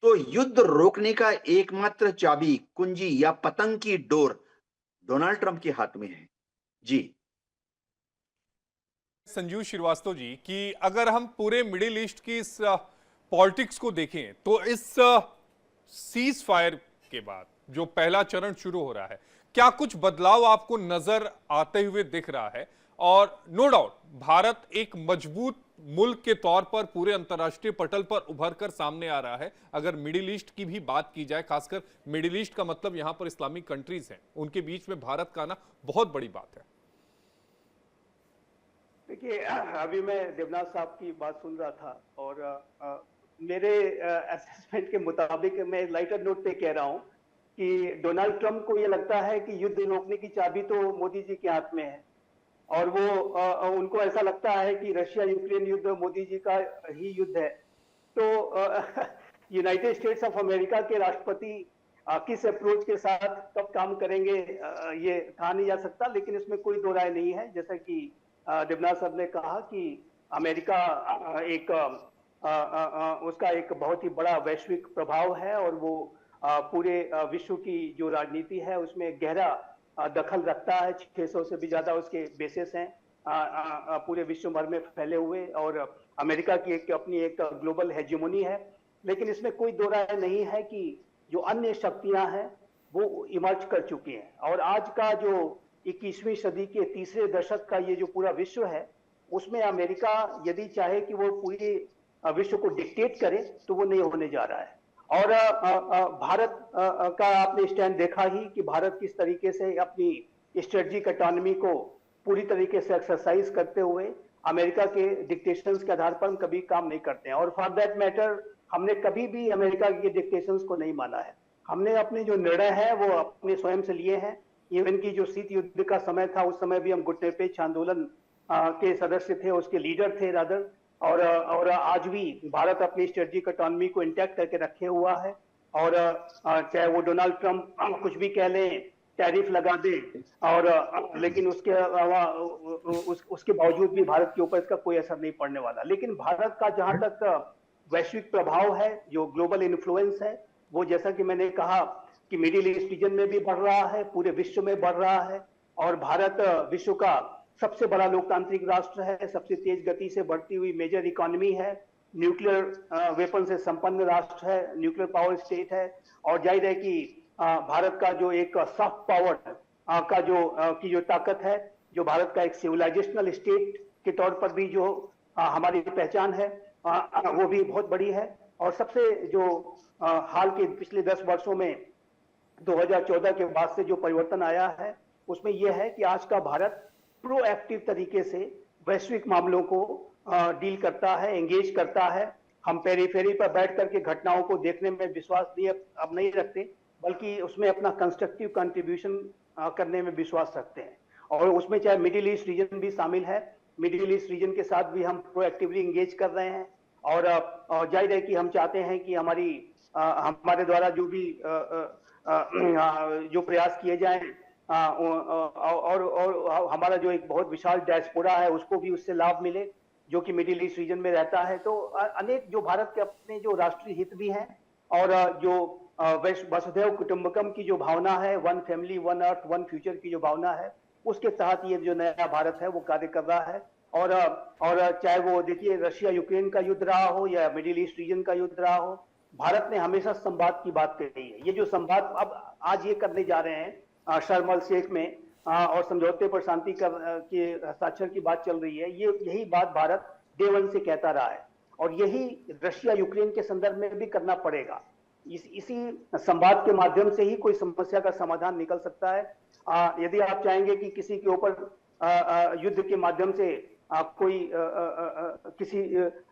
तो युद्ध रोकने का एकमात्र चाबी, कुंजी या पतंग की डोर डोनाल्ड ट्रंप के हाथ में है। जी संजीव श्रीवास्तव जी, कि अगर हम पूरे मिडिल ईस्ट की इस पॉलिटिक्स को देखें तो इस सीज फायर के बाद जो पहला चरण शुरू हो रहा है, क्या कुछ बदलाव आपको नजर आते हुए दिख रहा है? और नो डाउट भारत एक मजबूत मुल्क के तौर पर पूरे अंतर्राष्ट्रीय पटल पर उभर कर सामने आ रहा है। अगर मिडिल ईस्ट की भी बात की जाए, खासकर मिडिल ईस्ट का मतलब यहां पर इस्लामिक कंट्रीज हैं, उनके बीच में भारत का आना बहुत बड़ी बात है। देखिए, अभी मैं देवनाथ साहब की बात सुन रहा था और मेरे असेसमेंट के मुताबिक मैं लाइटर नोट पे कह रहा हूं कि डोनाल्ड ट्रंप को ये लगता है कि युद्ध रोकने की चाबी तो मोदी जी के हाथ में है, और वो उनको ऐसा लगता है कि रशिया यूक्रेन युद्ध मोदी जी का ही युद्ध है। तो यूनाइटेड स्टेट्स ऑफ अमेरिका के राष्ट्रपति किस अप्रोच के साथ कब काम करेंगे ये कहा नहीं जा सकता, लेकिन इसमें कोई दो राय नहीं है। जैसा कि देवनाथ साहब ने कहा कि अमेरिका एक उसका एक बहुत ही बड़ा वैश्विक प्रभाव है और वो पूरे विश्व की जो राजनीति है उसमें गहरा दखल रखता है। 600 से भी ज्यादा उसके बेसिस हैं पूरे विश्व भर में फैले हुए, और अमेरिका की अपनी एक ग्लोबल हेजेमोनी है। लेकिन इसमें कोई दो राय नहीं है कि जो अन्य शक्तियां हैं वो इमर्ज कर चुकी हैं, और आज का जो 21वीं सदी के तीसरे दशक का ये जो पूरा विश्व है उसमें अमेरिका यदि चाहे कि वो पूरी विश्व को डिक्टेट करे तो वो नहीं होने जा रहा है। और भारत का आपने स्टैंड देखा ही कि भारत किस तरीके से अपनी स्ट्रेटजिक ऑटोनॉमी को पूरी तरीके से एक्सरसाइज करते हुए अमेरिका के डिक्टेशंस के आधार पर हम कभी काम नहीं करते हैं। और फॉर दैट मैटर हमने कभी भी अमेरिका के डिक्टेशंस को नहीं माना है। हमने अपने जो निर्णय है वो अपने स्वयं से लिए हैं। इवन की जो शीत युद्ध का समय था उस समय भी हम गुटनिरपेक्ष आंदोलन के सदस्य थे, उसके लीडर थे रादर, और आज भी भारत अपनी स्ट्रेटजिक ऑटोनॉमी को इंटैक्ट करके रखे हुआ है। और चाहे वो डोनाल्ड ट्रंप कुछ भी कह ले, टैरिफ लगा दे, और लेकिन उसके अलावा उसके बावजूद भी भारत के ऊपर इसका कोई असर नहीं पड़ने वाला। लेकिन भारत का जहां तक वैश्विक प्रभाव है, जो ग्लोबल इन्फ्लुएंस है, वो जैसा कि मैंने कहा कि मिडिल ईस्ट रीजन में भी बढ़ रहा है, पूरे विश्व में बढ़ रहा है, और भारत विश्व का सबसे बड़ा लोकतांत्रिक राष्ट्र है, सबसे तेज गति से बढ़ती हुई मेजर इकोनॉमी है, न्यूक्लियर वेपन से संपन्न राष्ट्र है, न्यूक्लियर पावर स्टेट है, और जाहिर है कि भारत का जो एक सॉफ्ट पावर का जो ताकत है, जो भारत का एक सिविलाइजेशनल स्टेट के तौर पर भी जो हमारी पहचान है, वो भी बहुत बड़ी है। और सबसे जो हाल के पिछले 10 वर्षों में 2014 के बाद से जो परिवर्तन आया है, उसमें यह है कि आज का भारत प्रोएक्टिव तरीके से वैश्विक मामलों को डील करता है, एंगेज करता है। हम पेरीफेरी पर बैठ करके घटनाओं को देखने में विश्वास अब नहीं रखते, बल्कि उसमें अपना कंस्ट्रक्टिव कंट्रीब्यूशन करने में विश्वास रखते हैं, और उसमें चाहे मिडिल ईस्ट रीजन भी शामिल है। मिडिल ईस्ट रीजन के साथ भी हम प्रोएक्टिवली एंगेज कर रहे हैं, और जाहिर है कि हम चाहते हैं कि हमारे द्वारा जो भी जो प्रयास किए जाएं, और हमारा जो एक बहुत विशाल डायस्पोरा है उसको भी उससे लाभ मिले, जो कि मिडिल ईस्ट रीजन में रहता है। तो अनेक जो भारत के अपने जो राष्ट्रीय हित भी हैं, और जो वसुधैव कुटुंबकम की जो भावना है, one family one earth one future की जो भावना है, उसके तहत ये जो नया भारत है वो कार्य कर रहा है। और चाहे वो देखिए रशिया यूक्रेन का युद्ध रहा हो या मिडिल ईस्ट रीजन का युद्ध रहा हो, भारत ने हमेशा संवाद की बात कही है। ये जो संवाद अब आज ये करने जा रहे हैं शर्म एल शेख में, और समझौते पर शांति के हस्ताक्षर की बात चल रही है, यही बात भारत डे वन से कहता रहा है, और यही रशिया यूक्रेन के संदर्भ में भी करना पड़ेगा। इसी संवाद के माध्यम से ही कोई समस्या का समाधान निकल सकता है। यदि आप चाहेंगे कि किसी के ऊपर युद्ध के माध्यम से कोई किसी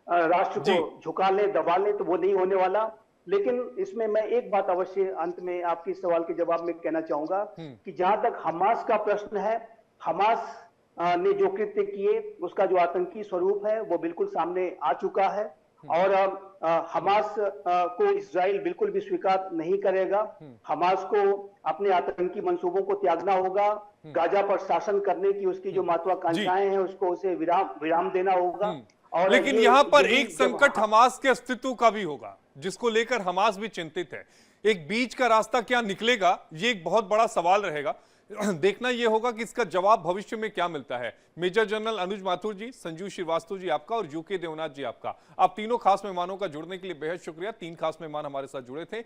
राष्ट्र को झुका ले, दबा ले, तो वो नहीं होने वाला। लेकिन इसमें मैं एक बात अवश्य अंत में आपके सवाल के जवाब में कहना चाहूंगा कि जहां तक हमास का प्रश्न है, हमास ने जो कृत्य किए उसका जो आतंकी स्वरूप है वो बिल्कुल सामने आ चुका है, और हमास को इजराइल बिल्कुल भी स्वीकार नहीं करेगा। हमास को अपने आतंकी मंसूबों को त्यागना होगा, गाजा पर शासन करने की उसकी जो महत्वाकांक्षाएं हैं उसको उसे विराम देना होगा। और लेकिन यहाँ पर एक संकट हमास के अस्तित्व का भी होगा, जिसको लेकर हमास भी चिंतित है। एक बीच का रास्ता क्या निकलेगा, ये एक बहुत बड़ा सवाल रहेगा। देखना यह होगा कि इसका जवाब भविष्य में क्या मिलता है। मेजर जनरल अनुज माथुर जी, संजीव श्रीवास्तव जी आपका, और यूके देवनाथ जी आपका, आप तीनों खास मेहमानों का जुड़ने के लिए बेहद शुक्रिया। 3 खास मेहमान हमारे साथ जुड़े थे।